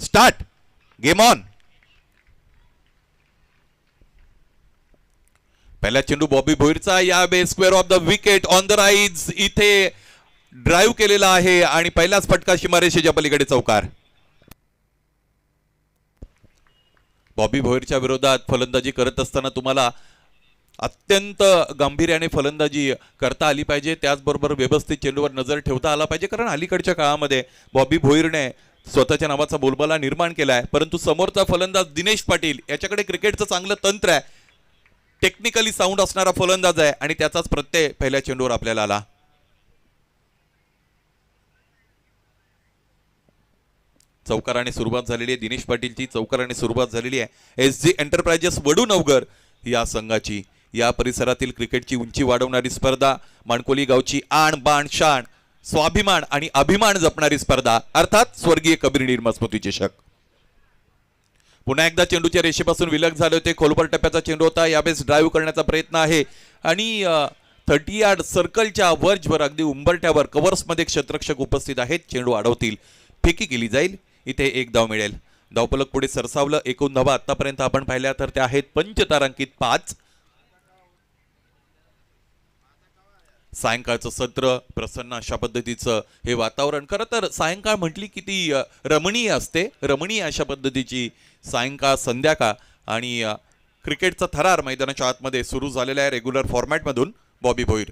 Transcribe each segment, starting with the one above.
Start game on. पहिला चेंडू बॉबी भोईरचा या base square off the wicket on the rise इथे ड्राईव्ह केलेला आहे आणि पहिलाच फटका सीमारेषेच्या पलीकडे चौकार. बॉबी भोईरच्या विरोधात फलंदाजी करत असताना तुम्हाला अत्यंत गांभीर्याने फलंदाजी करता आली पाहिजे. त्याचबरोबर व्यवस्थित चेंडूवर नजर ठेवता आला पाहिजे, कारण अलीकडच्या काळामध्ये बॉबी भोईरने स्वतःच्या नावाचा बोलबाला निर्माण केला आहे. परंतु समोरचा फलंदाज दिनेश पाटील याच्याकडे क्रिकेटचं चांगलं तंत्र आहे, टेक्निकली साऊंड असणारा फलंदाज आहे आणि त्याचाच प्रत्यय पहिल्या चेंडूवर आपल्याला आला. चौकाराने सुरुवात झालेली आहे दिनेश पाटीलची, चौकाराने सुरुवात झालेली आहे SG एंटरप्राइजेस वडूनवगर या संघाची. या परिसरातील क्रिकेटची उंची वाढवणारी स्पर्धा, माणकोली गावची आण बाण शाण स्वाभिमान आणि अभिमान जपणारी स्पर्धा, अर्थात स्वर्गीय कबीर निर्मा स्मृती चषक. पुन्हा एकदा चेंडूच्या रेषेपासून विलग झाले होते. खोलवर टप्प्याचा चेंडू होता, यावेळेस ड्राईव्ह करण्याचा प्रयत्न आहे आणि 30 यार्ड सर्कलच्या वर्जवर अगदी उंबरट्यावर कव्हर्समध्ये क्षेत्ररक्षक उपस्थित आहेत. चेंडू अडवतील, फेकी केली जाईल, इथे एक धाव मिळेल. धावफलक पुढे सरसावलं. एकूण धावा आतापर्यंत आपण पाहिल्या तर त्या आहेत पंचतारांकित 5. सायंकाळचं सत्र, प्रसन्न अशा पद्धतीचं हे वातावरण. खरं तर सायंकाळ म्हटली किती रमणीय असते, रमणीय अशा पद्धतीची सायंकाळ संध्याकाळ. आणि क्रिकेटचा थरार मैदानाच्या आतमध्ये सुरू झालेला आहे रेग्युलर फॉर्मॅटमधून. बॉबी भोईर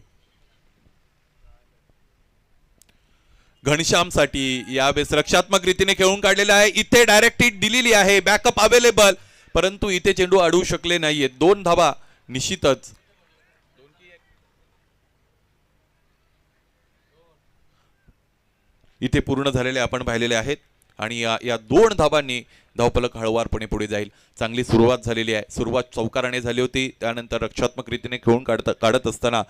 घनश्यामसाठी यावेळेस रक्षात्मक रीतीने खेळून काढलेला आहे. इथे डायरेक्ट हिट दिलेली आहे, बॅकअप अवेलेबल, परंतु इथे चेंडू अडवू शकले नाहीये. 2 धावा निश्चितच इथे पूर्ण झालेले आपण पाहिलेले आहेत आणि या 2 धावांनी धावफलक हळवारपणे पुढे जाईल. चांगली सुरुवात झालेली आहे. सुरुवात चौकाराने झाली होती, त्यानंतर रक्षात्मक रीतीने खेळून काढत असताना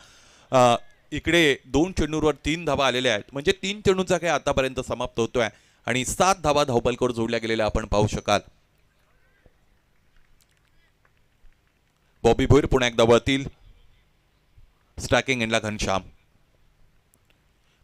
इकडे 2 चेंडूंवर 3 धावा आलेल्या आहेत. म्हणजे 3 चेंडूंचा काय आतापर्यंत समाप्त होतोय आणि 7 धावा धावफलकावर जोडल्या गेलेल्या आपण पाहू शकाल. बॉबी भोईर पुन्हा एकदा वळतील. स्ट्रायकिंग एंडला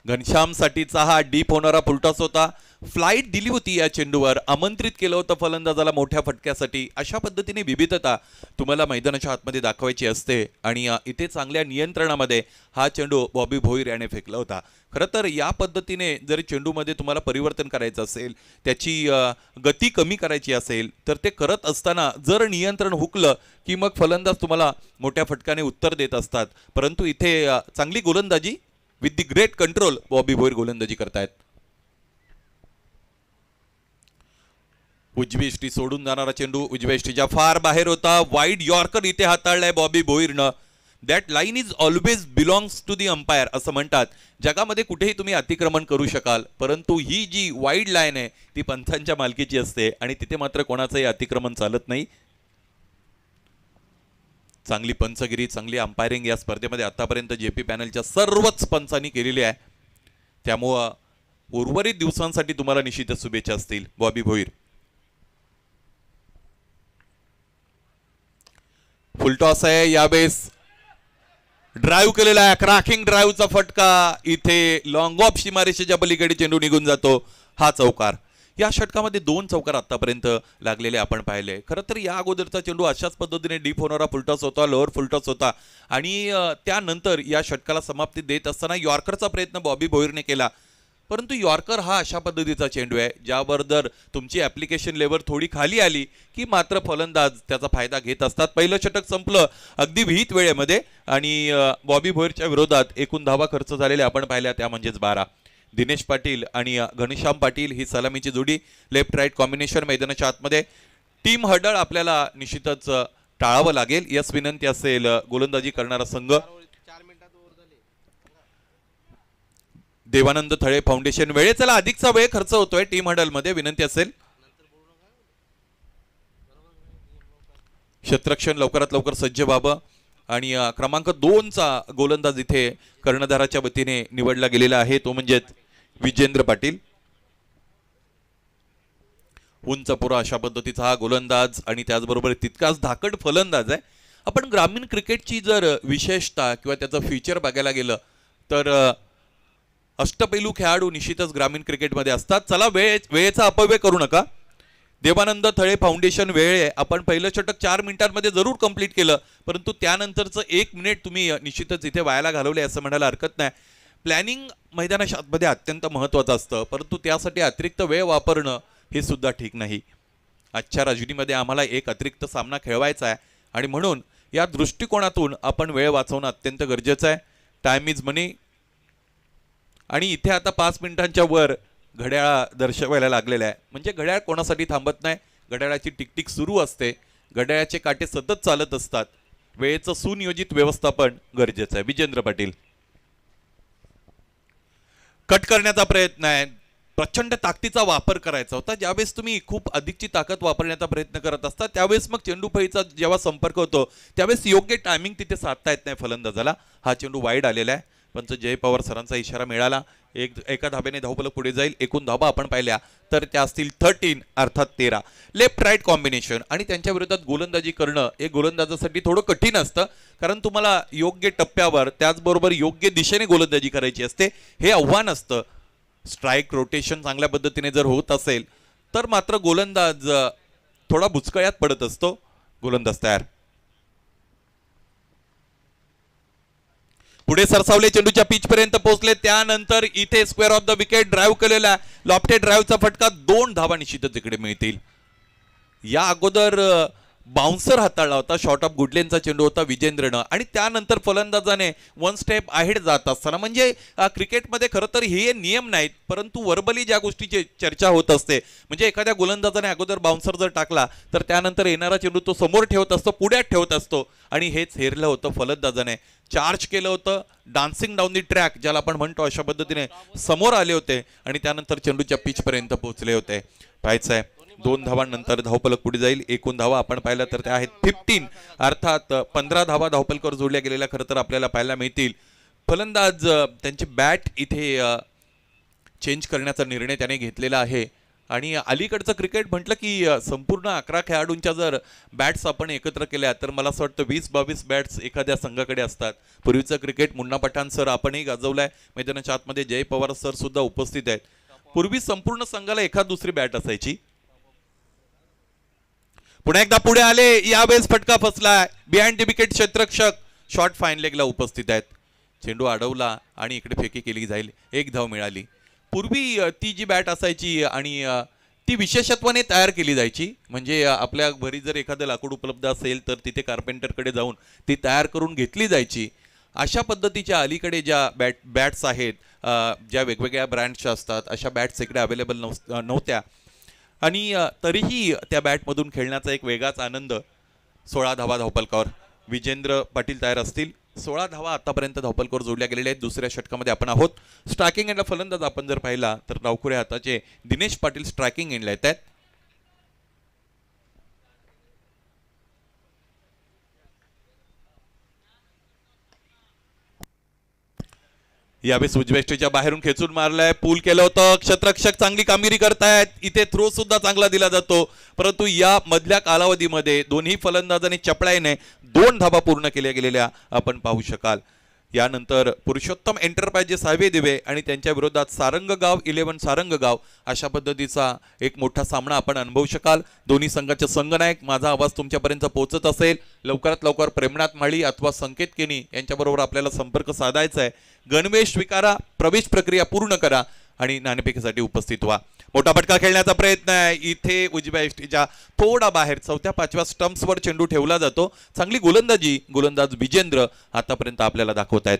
घनश्यामसाठीचा हा डीप होणारा फुलटॉस होता. फ्लाईट दिली होती या चेंडूवर, आमंत्रित केलं होतं फलंदाजाला मोठ्या फटक्यासाठी. अशा पद्धतीने विविधता तुम्हाला मैदानाच्या आतमध्ये दाखवायची असते आणि इथे चांगल्या नियंत्रणामध्ये हा चेंडू बॉबी भोईर याने फेकला होता. खरं तर या पद्धतीने जर चेंडूमध्ये तुम्हाला परिवर्तन करायचं असेल, त्याची गती कमी करायची असेल, तर ते करत असताना जर नियंत्रण हुकलं की मग फलंदाज तुम्हाला मोठ्या फटक्याने उत्तर देत असतात. परंतु इथे चांगली गोलंदाजी with the great control Bobby Bhoir गोलंदाजी करतायत. उजवी इष्टी सोडून जाणारा चेंडू उजव्या इष्टीच्या फार बाहेर होता. वाईड यॉर्कर इथे हाताळलाय बॉबी भोईरनं. That line is always belongs to the umpire असं म्हणतात. जगामध्ये कुठेही तुम्ही अतिक्रमण करू शकाल, परंतु ही जी वाईड लाईन आहे ती पंचांच्या मालकीची असते आणि तिथे मात्र कोणाचंही अतिक्रमण चालत नाही. चांगली पंचगिरी, चांगली अंपायरिंग या स्पर्धेमध्ये आतापर्यंत JP पॅनलच्या सर्वच पंचांनी केलेली आहे. त्यामुळं उर्वरित दिवसांसाठी तुम्हाला निश्चितच शुभेच्छा असतील. बॉबी भोईर फुलटॉस आहे, यावेळेस ड्राईव्ह केलेला आहे, क्रॅकिंग ड्राईव्हचा फटका. इथे लॉंग ऑफ सीमारेषेच्या पलीकडे चेंडू निघून जातो. हा चौकार. या षटकामध्ये 2 चौकार आतापर्यंत लागलेले आपण पाहिले. खरं तर या अगोदरचा चेंडू अशाच पद्धतीने डीप होणारा फुलटॉस होता, लोअर फुलटॉस होता आणि त्यानंतर या षटकाला समाप्ती देत असताना यॉर्करचा प्रयत्न बॉबी भोईरने केला. परंतु यॉर्कर हा अशा पद्धतीचा चेंडू आहे ज्यावर जर तुमची ॲप्लिकेशन लेवल थोडी खाली आली की मात्र फलंदाज त्याचा फायदा घेत असतात. पहिलं षटक संपलं अगदी विहित वेळेमध्ये आणि बॉबी भोईरच्या विरोधात एकूण धावा खर्च झालेल्या आपण पाहिल्या, त्या म्हणजेच 12. दिनेश पाटील आणि घनश्याम पाटील ही सलामीची जोडी, लेफ्ट राईट कॉम्बिनेशन मैदानाच्या आतमध्ये. टीम हडळ आपल्याला निश्चितच टाळावं लागेल, याच विनंती असेल गोलंदाजी करणारा संघ. देवानंद थळे फाउंडेशन वेळेचा अधिकचा वेळ खर्च होतोय टीम हडल मध्ये, विनंती असेल क्षेत्ररक्षण लवकरात लवकर सज्ज व्हावं. आणि क्रमांक 2चा गोलंदाज इथे कर्णधाराच्या वतीने निवडला गेलेला आहे, तो म्हणजे विजेंद्र पाटील. उंच पुरा अशा पद्धतीचा हा गोलंदाज आणि त्याचबरोबर तितकाच धाकड फलंदाज आहे. आपण ग्रामीण क्रिकेटची जर विशेषता किंवा त्याचं फीचर बघायला गेलं तर अष्टपैलू खेळाडू निश्चितच ग्रामीण क्रिकेटमध्ये असतात. चला वेळेचा अपव्यय करू नका. देवानंद थळे फाउंडेशन वेळे आपण पहिलं षटक 4 मिनिटांमध्ये जरूर कंप्लीट केलं, परंतु त्यानंतरचं 1 मिनिट तुम्ही निश्चितच इथे वायाला घालवले असं म्हणायला हरकत नाही. प्लॅनिंग मैदानामध्ये अत्यंत महत्त्वाचं असतं, परंतु त्यासाठी अतिरिक्त वेळ वापरणं हे सुद्धा ठीक नाही. आजच्या राजनीमध्ये आम्हाला एक अतिरिक्त सामना खेळवायचा आहे आणि म्हणून या दृष्टिकोनातून आपण वेळ वाचवणं अत्यंत गरजेचं आहे. टाइम इज मनी. आणि इथे आता 5 मिनिटांच्या वर घड्याळ दर्शवायला लागलेलं आहे, म्हणजे घड्याळ कोणासाठी थांबत नाही. घड्याळाची टिकटिक सुरू असते, घड्याळाचे काटे सतत चालत असतात. वेळेचं सुनियोजित व्यवस्थापन गरजेचं आहे. विजेंद्र पाटील कट करण्याचा प्रयत्न आहे, प्रचंड ताकदीचा वापर करायचा होता. ज्यावेळेस तुम्ही खूप अधिकची ताकद वापरण्याचा प्रयत्न करत असता त्यावेळेस मग चेंडू फळीचा जेव्हा संपर्क होतो त्यावेळेस योग्य टायमिंग तिथे साधता येत नाही फलंदाजाला. हा चेंडू वाईड आलेला आहे, पंच जय पवार सरांचा इशारा मिळाला. एका धाब्याने धावफलक पुढे जाईल. एकूण धाबा आपण पाहिल्या तर त्या असतील 13 अर्थात 13. लेफ्ट राईट कॉम्बिनेशन आणि त्यांच्या विरोधात गोलंदाजी करणं हे गोलंदाजासाठी थोडं कठीण असतं, कारण तुम्हाला योग्य टप्प्यावर त्याचबरोबर योग्य दिशेने गोलंदाजी करायची असते. हे आव्हान असतं. स्ट्राईक रोटेशन चांगल्या पद्धतीने जर होत असेल तर मात्र गोलंदाज थोडा बुचकळ्यात पडत असतो. गोलंदाज तयार. पुढे सरसावले, चेंडूच्या पिच पर्यंत पोहोचले. त्यानंतर इथे square off the wicket drive केलेला लॉफ्टेड ड्राईव्हचा फटका. 2 धावा निश्चितच इकडे मिळतील. या अगोदर बाउन्सर हाताळला होता, शॉर्ट ऑफ गुडलेनचा चेंडू होता विजेंद्रनं, आणि त्यानंतर फलंदाजाने 1 स्टेप अहेड जात असताना, म्हणजे क्रिकेटमध्ये खरं तर हे नियम नाहीत, परंतु वर्बली ज्या गोष्टीची चर्चा होत असते, म्हणजे एखाद्या गोलंदाजाने अगोदर बाउन्सर जर टाकला तर त्यानंतर येणारा चेंडू तो समोर ठेवत असतो, पुढ्यात ठेवत असतो, आणि हेच हेरलं होतं फलंदाजाने. चार्ज केलं होतं, डान्सिंग डाऊन दी ट्रॅक ज्याला आपण म्हणतो, अशा पद्धतीने समोर आले होते आणि त्यानंतर चेंडूच्या पिच पर्यंत पोहोचले होते. पाहायचं आहे 2 धावांनंतर धावफलक पुढे जाईल. एकूण धावा आपण पाहिल्या तर त्या आहेत 15, अर्थात 15 धावा धावफलकावर जोडल्या गेलेल्या खरं तर आपल्याला पाहायला मिळतील. फलंदाज त्यांची बॅट इथे चेंज करण्याचा निर्णय त्याने घेतलेला आहे. आणि अलीकडचं क्रिकेट म्हटलं की संपूर्ण 11 खेळाडूंच्या जर बॅट्स आपण एकत्र केल्या तर मला असं वाटतं 20-22 बॅट्स एखाद्या संघाकडे असतात. पूर्वीचं क्रिकेट मुन्ना पठाण सर आपणही गाजवलंय. मैदानाच्या आतमध्ये जय पवार सर सुद्धा उपस्थित आहेत. पूर्वी संपूर्ण संघाला एखाद दुसरी बॅट असायची. पुन्हा एकदा पुढे आले, यावेळेस फटका फसलाय. बिहाइंड द विकेट क्षेत्ररक्षक शॉर्ट फाईन लेगला उपस्थित आहेत. चेंडू अडवला आणि इकडे फेकी केली जाईल. 1 धाव मिळाली. पूर्वी ती जी बॅट असायची आणि ती विशेषत्वाने तयार केली जायची, म्हणजे आपल्या घरी जर एखादं लाकूड उपलब्ध असेल तर तिथे कार्पेंटरकडे जाऊन ती तयार करून घेतली जायची. अशा पद्धतीच्या अलीकडे ज्या बॅट्स आहेत, ज्या वेगवेगळ्या ब्रँडच्या असतात, अशा बॅट्स इकडे अवेलेबल नव्हत्या, आणि तरीही त्या बॅटमधून खेळण्याचा एक वेगळाच आनंद. 16 धावा धावफलकावर. विजेंद्र पाटील तयार असतील. 16 धावा आतापर्यंत धावफलकावर जोडल्या गेलेल्या आहेत. दुसऱ्या षटकामध्ये आपण आहोत. स्ट्रायकिंग एंडला फलंदाज आपण जर पाहिला तर डावखुऱ्या हाताचे दिनेश पाटील स्ट्रायकिंग एंडला येत आहेत. यावेळेस उजव्या बाहेरून खेचून मारलाय, पूल केलं होतं. क्षेत्ररक्षक चांगली कामगिरी करतायत. इथे थ्रो सुद्धा चांगला दिला जातो, परंतु या मधल्या कालावधीमध्ये दोन्ही फलंदाजांनी चपळाईने 2 धावा पूर्ण केल्या गेलेल्या आपण पाहू शकाल. यानंतर पुरुषोत्तम एंटरप्राइजेस हवे दिवे आणि त्यांच्या विरोधात सारंगगाव 11 सारंगगाव, अशा पद्धतीचा एक मोठा सामना आपण अनुभवू शकाल. दोन्ही संघाचे संघनायक, माझा आवाज तुमच्यापर्यंत पोहोचत असेल, लवकरात लवकर प्रेमनाथ माळी अथवा संकेत केनी यांच्याबरोबर आपल्याला संपर्क साधायचा आहे. गणवेश स्वीकारा, प्रवेश प्रक्रिया पूर्ण करा आणि नाणेफेकीसाठी उपस्थित व्हा. मोठा फटका खेळण्याचा प्रयत्न आहे. इथे उजव्या एष्टीच्या थोडा बाहेर 4थ्या-5व्या स्टंप्सवर चेंडू ठेवला जातो. चांगली गोलंदाजी गोलंदाज विजेंद्र आतापर्यंत आपल्याला दाखवत आहेत.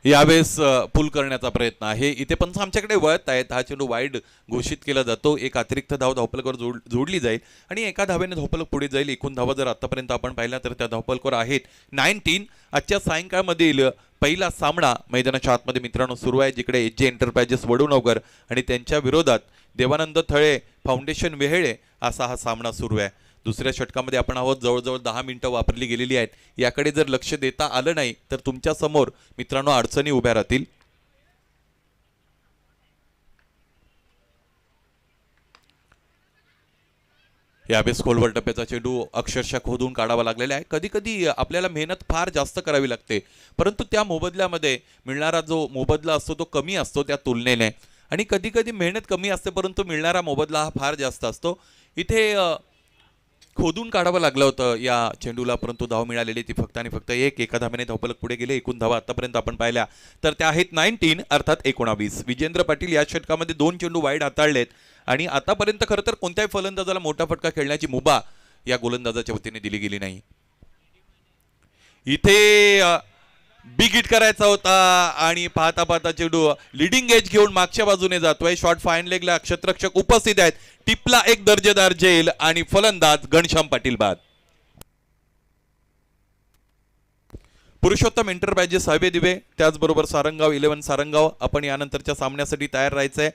यावेळेस पुल करण्याचा प्रयत्न आहे. इथे पण आमच्याकडे वळत आहेत. हा चेंडू वाईड घोषित केला जातो. एक अतिरिक्त धाव धावफलकावर जोडली जाईल आणि एका धावेने धावफलक पुढे जाईल. एकूण धावा जर आतापर्यंत आपण पाहिला तर त्या धावफलकावर आहेत 19. आजच्या सायंकाळमधील पहिला सामना मैदानाच्या आतमध्ये मित्रांनो सुरू आहे, जिकडे एच जे एंटरप्राइजेस वडूनगर आणि त्यांच्या विरोधात देवानंद थळे फाउंडेशन वेहेळे असा हा सामना सुरू आहे. दुसऱ्या षटकामध्ये आपण आहोत. जवळजवळ 10 मिनिटं वापरली गेलेली आहेत. याकडे जर लक्ष देता आलं नाही तर तुमच्या समोर मित्रांनो अडचणी उभ्या राहतील. यावेळेस खोलवर टप्प्याचा चेंडू अक्षरशः खोदून काढावा लागलेला आहे. कधी कधी आपल्याला मेहनत फार जास्त करावी लागते, परंतु त्या मोबदल्यामध्ये मिळणारा जो मोबदला असतो तो कमी असतो त्या तुलनेने. आणि कधी कधी मेहनत कमी असते परंतु मिळणारा मोबदला हा फार जास्त असतो. इथे खोदून काढावं लागलं होतं या चेंडूला, परंतु धाव मिळालेली ती फक्त आणि फक्त एका धावेने धावफलक पुढे गेले. एकूण धावा आतापर्यंत आपण पाहिल्या तर त्या आहेत 19 अर्थात 19. विजेंद्र पाटील या षटकामध्ये 2 चेंडू वाईड हाताळलेत आणि आतापर्यंत खरं तर कोणत्याही फलंदाजाला मोठा फटका खेळण्याची मुभा या गोलंदाजाच्या वतीने दिली गेली नाही. इथे बिग हिट करायचा होता आणि पाहता पाहता चेंडू लिडिंग एज घेऊन मागच्या बाजूने जातोय. शॉर्ट फाईन लेगला क्षेत्ररक्षक उपस्थित आहेत. टिपला एक दर्जेदार झेल आणि फलंदाज घनश्याम पाटील बाद. पुरुषोत्तम एंटरप्राइजेस हवे दिवे त्याचबरोबर सारंगाव 11 सारंगाव आपण यानंतरच्या सामन्यासाठी तयार राहायचंय.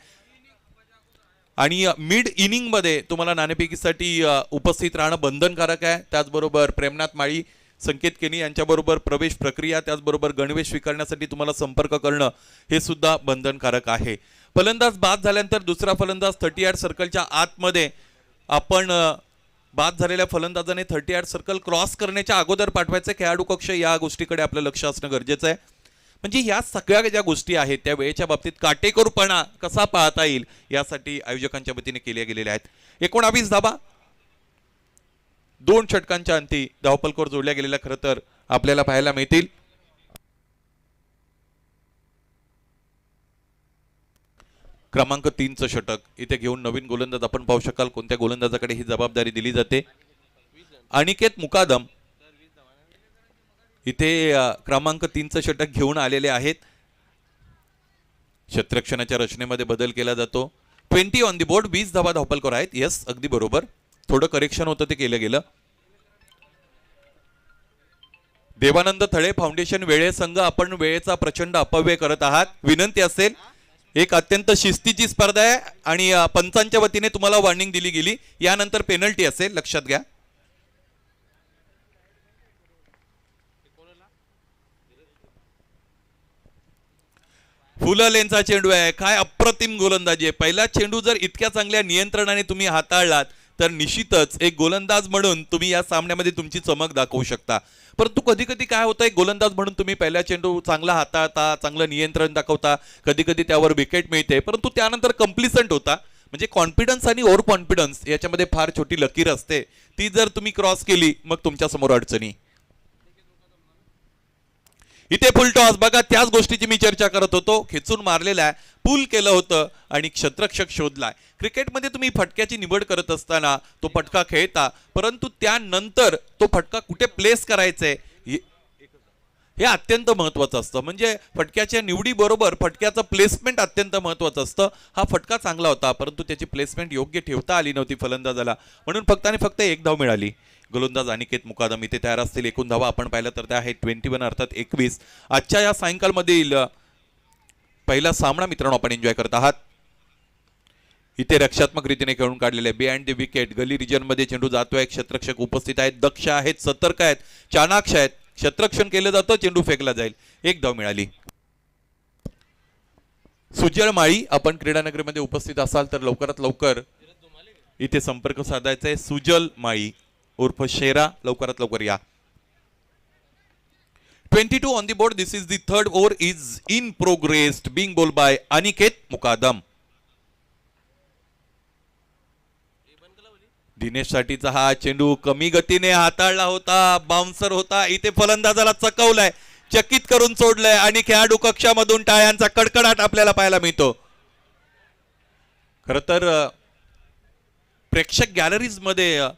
आणि मिड इनिंग मध्ये तुम्हाला नाणेफेकीसाठी उपस्थित राहणं बंधनकारक आहे. त्याचबरोबर प्रेमनाथ माळी, संकेत केनी यांच्याबरोबर प्रवेश प्रक्रिया, त्याचबरोबर गणवेश स्वीकारण्यासाठी तुम्हाला संपर्क करणं हे सुद्धा बंधनकारक आहे. फलंदाज बाद झाल्यानंतर दुसरा फलंदाज 30 यार्ड सर्कलच्या आतमध्ये आपण बाद झालेल्या फलंदाजाने 30 यार्ड सर्कल क्रॉस करण्याच्या अगोदर पाठवायचं. खेळाडू कक्ष या गोष्टीकडे आपलं लक्ष असणं गरजेचं आहे. म्हणजे या सगळ्या ज्या गोष्टी आहेत त्या वेळेच्या बाबतीत काटेकोरपणा कसा पाहता येईल यासाठी आयोजकांच्या वतीने केल्या गेलेल्या आहेत. 19 धाबा 2 षटकांच्या अंती धावफलकावर जोडल्या गेलेल्या खरं तर आपल्याला पाहायला मिळतील. क्रमांक 3चं षटक इथे घेऊन नवीन गोलंदाज आपण पाहू शकाल. कोणत्या गोलंदाजाकडे ही जबाबदारी दिली जाते? अनिकेत मुकादम इथे क्रमांक 3चं षटक घेऊन आलेले आहेत. क्षेत्ररक्षणाच्या रचनेमध्ये बदल केला जातो. 20 ऑन दी बोर्ड 20 धावा धावफलकावर आहेत. यस, अगदी बरोबर. थोडं करेक्शन होतं ते केलं गेलं. देवानंद थळे फाउंडेशन वेळे संघ आपण वेळेचा प्रचंड अपव्यय करत आहात. विनंती असेल, एक अत्यंत शिस्तीची स्पर्धा आहे आणि पंचांच्या वतीने तुम्हाला वॉर्निंग दिली गेली. यानंतर पेनल्टी असेल, लक्षात घ्या. फुललेनचा चेंडू आहे. काय अप्रतिम गोलंदाजी आहे. पहिला चेंडू जर इतक्या चांगल्या नियंत्रणाने तुम्ही हाताळलात तर निश्चितच एक गोलंदाज म्हणून तुम्ही या सामन्यामध्ये तुमची चमक दाखवू शकता. परंतु कधी कधी काय होतं, एक गोलंदाज म्हणून तुम्ही पहिला चेंडू चांगला हाताळता, चांगलं नियंत्रण दाखवता, कधी कधी त्यावर विकेट मिळते, परंतु त्यानंतर कम्प्लिसंट होता. म्हणजे कॉन्फिडन्स आणि ओव्हर कॉन्फिडन्स याच्यामध्ये फार छोटी लकीर असते. ती जर तुम्ही क्रॉस केली मग तुमच्या समोर अडचणी. इथे फुल टॉस बघा, त्याच गोष्टीची मी चर्चा करत होतो. खेचून मारलेला आहे, पुल केलं होतं आणि क्षेत्ररक्षक शोधलाय. क्रिकेटमध्ये तुम्ही फटक्याची निवड करत असताना तो फटका खेळता, परंतु त्यानंतर तो फटका कुठे प्लेस करायचे हे अत्यंत महत्वाचं असतं. म्हणजे फटक्याच्या निवडीबरोबर फटक्याचं प्लेसमेंट अत्यंत महत्वाचं असतं. हा फटका चांगला होता परंतु त्याची प्लेसमेंट योग्य ठेवता आली नव्हती फलंदाजाला, म्हणून फक्त आणि फक्त 1 धाव मिळाली. गोलंदाज अनिकेत मुकादम इथे तयार असतील. एकूण धावा आपण पाहिलं तर त्या आहेत 21 अर्थात 21. आजच्या या सायंकाळमधील पहिला सामना मित्रांनो आपण एन्जॉय करत आहात. इथे रक्षात्मक रीतीने खेळून काढलेले behind the wicket gully region मध्ये चेंडू जातोय. क्षेत्ररक्षक उपस्थित आहेत, दक्ष आहेत, सतर्क आहेत, चाणाक्ष आहेत. क्षेत्ररक्षण केलं जातं, चेंडू फेकला जाईल. 1 धाव मिळाली. सुजल माळी आपण क्रीडानगरीमध्ये उपस्थित असाल तर लवकरात लवकर इथे संपर्क साधायचा आहे. सुजल माळी उर्फ शेरा, लवकरात लवकर या. 22 on the board. This is the third over is in progress being ball by Aniket Mukadam. Dinesh साठीचा हा चेंडू कमी गतीने हाताळला होता, बाउन्सर होता. इथे फलंदाजाला चकवलाय, चकित करून सोडलंय आणि खेळाडू कक्षामधून टाळ्यांचा कडकडाट आपल्याला पाहायला मिळतो. खर तर प्रेक्षक गॅलरीज मध्ये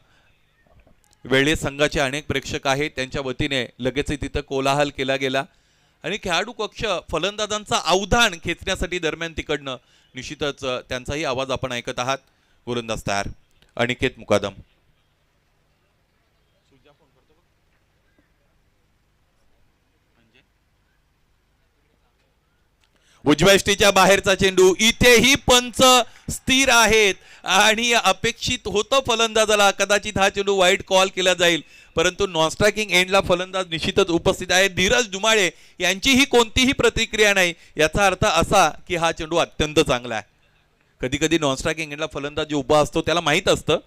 वेळे संघाचे अनेक प्रेक्षक आहेत, त्यांच्या वतीने लगेच तिथं कोलाहल केला गेला आणि खेळाडू कक्ष फलंदाजांचा अवधान खेचण्यासाठी दरम्यान तिकडनं निश्चितच त्यांचाही आवाज आपण ऐकत आहात. गोलंदाज तयार अनिकेत मुकादम. उजव्या यष्टीच्या बाहेरचा चेंडू. इथेही पंच स्थिर आहेत आणि अपेक्षित होतं फलंदाजाला कदाचित हा चेंडू वाईड कॉल केला जाईल, परंतु नॉन स्ट्रायकिंग एंडला फलंदाज निश्चितच उपस्थित आहे. धीरज डुमाळे यांचीही कोणतीही प्रतिक्रिया नाही. याचा अर्थ असा की हा चेंडू अत्यंत चांगला आहे. कधी कधी नॉन स्ट्रायकिंग एंडला फलंदाज जो उभा असतो त्याला माहित असतं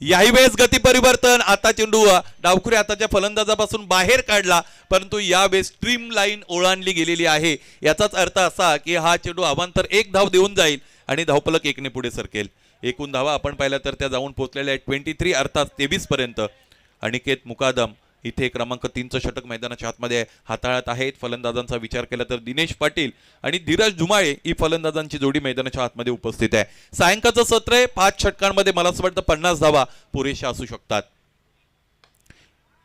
याही वेळेस गती परिवर्तन. आता चेंडू डावखुरी हाताच्या फलंदाजापासून बाहेर काढला, परंतु यावेळेस स्ट्रीम लाईन ओलांडली गेलेली आहे. याचाच अर्थ असा की हा चेंडू अवांतर 1 धाव देऊन जाईल आणि धावफलक 1 ने पुढे सरकेल. एकूण धावा आपण पाहिल्या तर त्या जाऊन पोहोचलेल्या आहेत 23 अर्थात 23 पर्यंत. अनिकेत मुकादम इथे क्रमांक 3चं षटक मैदानाच्या आतमध्ये हाताळत आहेत. फलंदाजांचा विचार केला तर दिनेश पाटील आणि धीरज धुमाळे ही फलंदाजांची जोडी मैदानाच्या आतमध्ये उपस्थित आहे. सायंकाळचं सत्र आहे. 5 षटकांमध्ये मला असं वाटतं 50 धावा पुरेशा असू शकतात.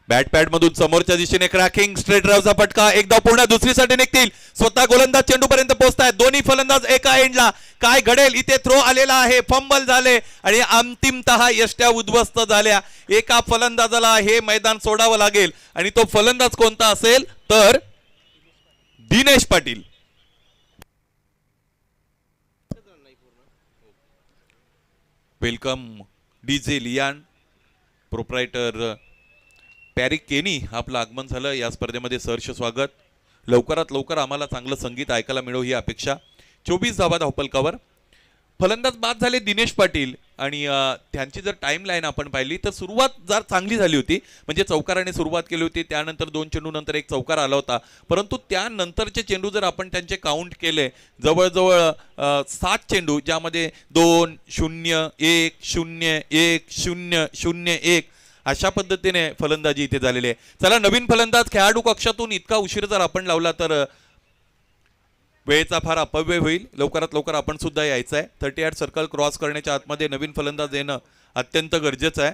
बॅट पॅड मधून समोरच्या दिशेने क्रॅकिंग स्ट्रेट ड्राईव्हचा फटका. एक धाव पूर्ण दुसरीसाठी निघतील. स्वतः गोलंदाज चेंडू पर्यंत पोहोचतायत. दोन्ही फलंदाज एका एंडला. काय घडेल इथे थ्रो आलेला आहे. फंबल झाले आणि अंतिमतः यष्ट्या उद्ध्वस्त झाल्या. एका फलंदाजाला हे मैदान सोडावं लागेल आणि तो फलंदाज कोणता असेल तर दिनेश पाटील. वेलकम डीजे लियान प्रोप्रायटर पॅरिक केनी, आपलं आगमन झालं या स्पर्धेमध्ये. सहर्ष स्वागत. लवकरात लवकर आम्हाला चांगलं संगीत ऐकायला मिळो ही अपेक्षा. 24 धावा धावफलकावर. फलंदाज बाद झाले दिनेश पाटील आणि त्यांची जर टाइम लाईन आपण पाहिली तर सुरुवात जर चांगली झाली होती, म्हणजे चौकाराने सुरुवात केली होती. त्यानंतर 2 चेंडू नंतर एक चौकार आला होता, परंतु त्यानंतरचे चेंडू जर आपण त्यांचे काउंट केले जवळजवळ 7 चेंडू, ज्यामध्ये 2 0 1 0 1 0 0 1 अशा पद्धतीने फलंदाजी इथे झालेली आहे. चला, नवीन फलंदाज खेळाडू कक्षातून इतका उशीर जर आपण लावला तर वेळेचा फार अपव्यय होईल. लवकरात लवकर आपण सुद्धा यायचं आहे. 38 सर्कल क्रॉस करण्याच्या आतमध्ये नवीन फलंदाज येणं अत्यंत गरजेचं आहे.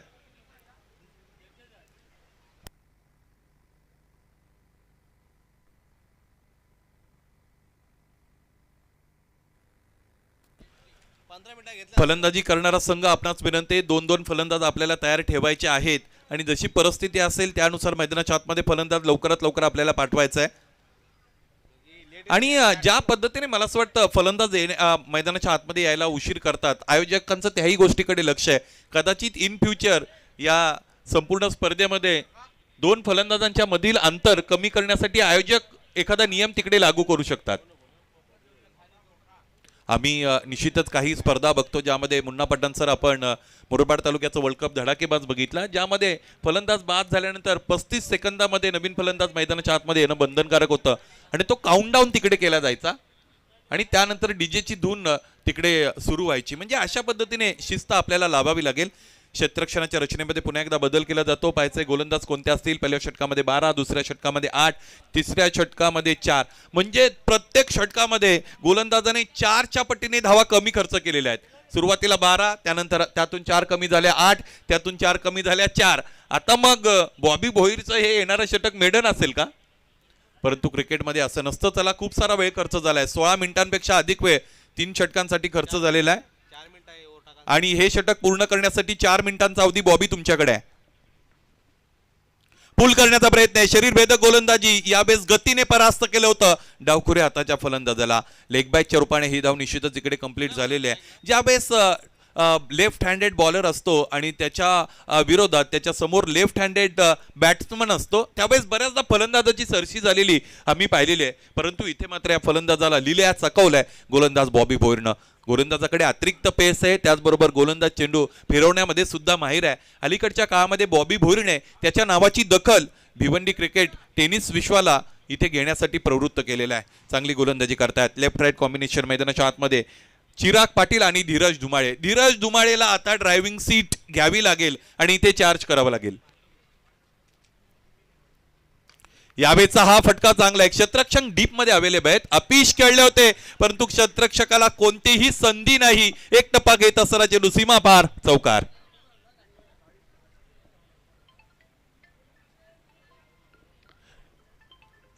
फलंदाजी करणारा संघ आपणास विनंती, 2-2 फलंदाज आपल्याला तयार ठेवायचे आहेत आणि जशी परिस्थिती असेल त्यानुसार मैदानाच्या आतमध्ये फलंदाज लवकरात लवकर आपल्याला पाठवायचा आहे. आणि ज्या पद्धतीने मला असं वाटतं फलंदाज मैदानाच्या आतमध्ये यायला उशीर करतात, आयोजकांचं त्याही गोष्टीकडे लक्ष आहे. कदाचित इन फ्युचर या संपूर्ण स्पर्धेमध्ये 2 फलंदाजांच्या मधील अंतर कमी करण्यासाठी आयोजक एखादा नियम तिकडे लागू करू शकतात. आम्ही निश्चितच काही स्पर्धा बघतो ज्यामध्ये मुन्ना पड्डण सर आपण मुरबाड तालुक्याचं वर्ल्ड कप धडाकेबाज बघितला, ज्यामध्ये फलंदाज बाद झाल्यानंतर 35 सेकंदामध्ये नवीन फलंदाज मैदानाच्या आतमध्ये येणं बंधनकारक होतं आणि तो काउंटडाऊन तिकडे केला जायचा आणि त्यानंतर डीजेची धून तिकडे सुरू व्हायची. म्हणजे अशा पद्धतीने शिस्त आपल्याला लावावी लागेल. क्षेत्ररक्षणाच्या रचनेमध्ये पुन्हा एकदा बदल केला जातो. पाहायचे गोलंदाज कोणते असतील. पहिल्या षटकामध्ये 12, दुसऱ्या षटकामध्ये 8, तिसऱ्या षटकामध्ये 4. म्हणजे प्रत्येक षटकामध्ये गोलंदाजाने 4च्या पटीने धावा कमी खर्च केलेल्या आहेत. सुरुवातीला 12, त्यानंतर त्यातून 4 कमी झाल्या 8, त्यातून 4 कमी झाल्या 4. आता मग बॉबी भोईरचं हे येणारं षटक मेडन असेल का? परंतु क्रिकेटमध्ये असं नसतं. चला, खूप सारा वेळ खर्च झालाय. 16 मिनिटांपेक्षा अधिक वेळ 3 षटकांसाठी खर्च झालेला आहे आणि हे षटक पूर्ण करण्यासाठी 4 मिनिटांचा अवधी बॉबी तुमच्याकडे आहे. पुल करण्याचा प्रयत्न आहे. शरीरभेदक गोलंदाजी. यावेळेस गतीने परास्त केलं होतं डावखुरे हाताच्या फलंदाजाला. लेग बॅकच्या रूपाने ही धाव निश्चितच इकडे कंप्लीट झालेली आहे. ज्यावेळेस लेफ्ट हँडेड बॉलर असतो आणि त्याच्या विरोधात त्याच्या समोर लेफ्ट हँडेड बॅट्समन असतो, त्यावेळेस बऱ्याचदा फलंदाजाची सरशी झालेली आम्ही पाहिलेली आहे. परंतु इथे मात्र या फलंदाजाला लिलया चकवलाय गोलंदाज बॉबी भोईरनं. गोलंदाजाकडे अतिरिक्त पेस आहे, त्याचबरोबर गोलंदाज चेंडू फिरवण्यामध्ये सुद्धा माहीर आहे. अलीकडच्या काळामध्ये बॉबी भोईरने त्याच्या नावाची दखल भिवंडी क्रिकेट टेनिस विश्वाला इथे घेण्यासाठी प्रवृत्त केलेला आहे. चांगली गोलंदाजी करतायत. लेफ्ट राईट कॉम्बिनेशन मैदानाच्या आतमध्ये चिराग पाटील आणि धीरज धुमाळे. धीरज धुमाळेला आता ड्रायव्हिंग सीट घ्यावी लागेल आणि इथे चार्ज करावं लागेल. यावेळेचा हा फटका चांगला आहे. क्षेत्ररक्षक डीप मध्ये अवेलेबल आहेत. अपीश खेळले होते परंतु क्षेत्ररक्षकाला कोणतीही संधी नाही. एक टप्पा घेत असताना चेंडू सीमा पार, चौकार.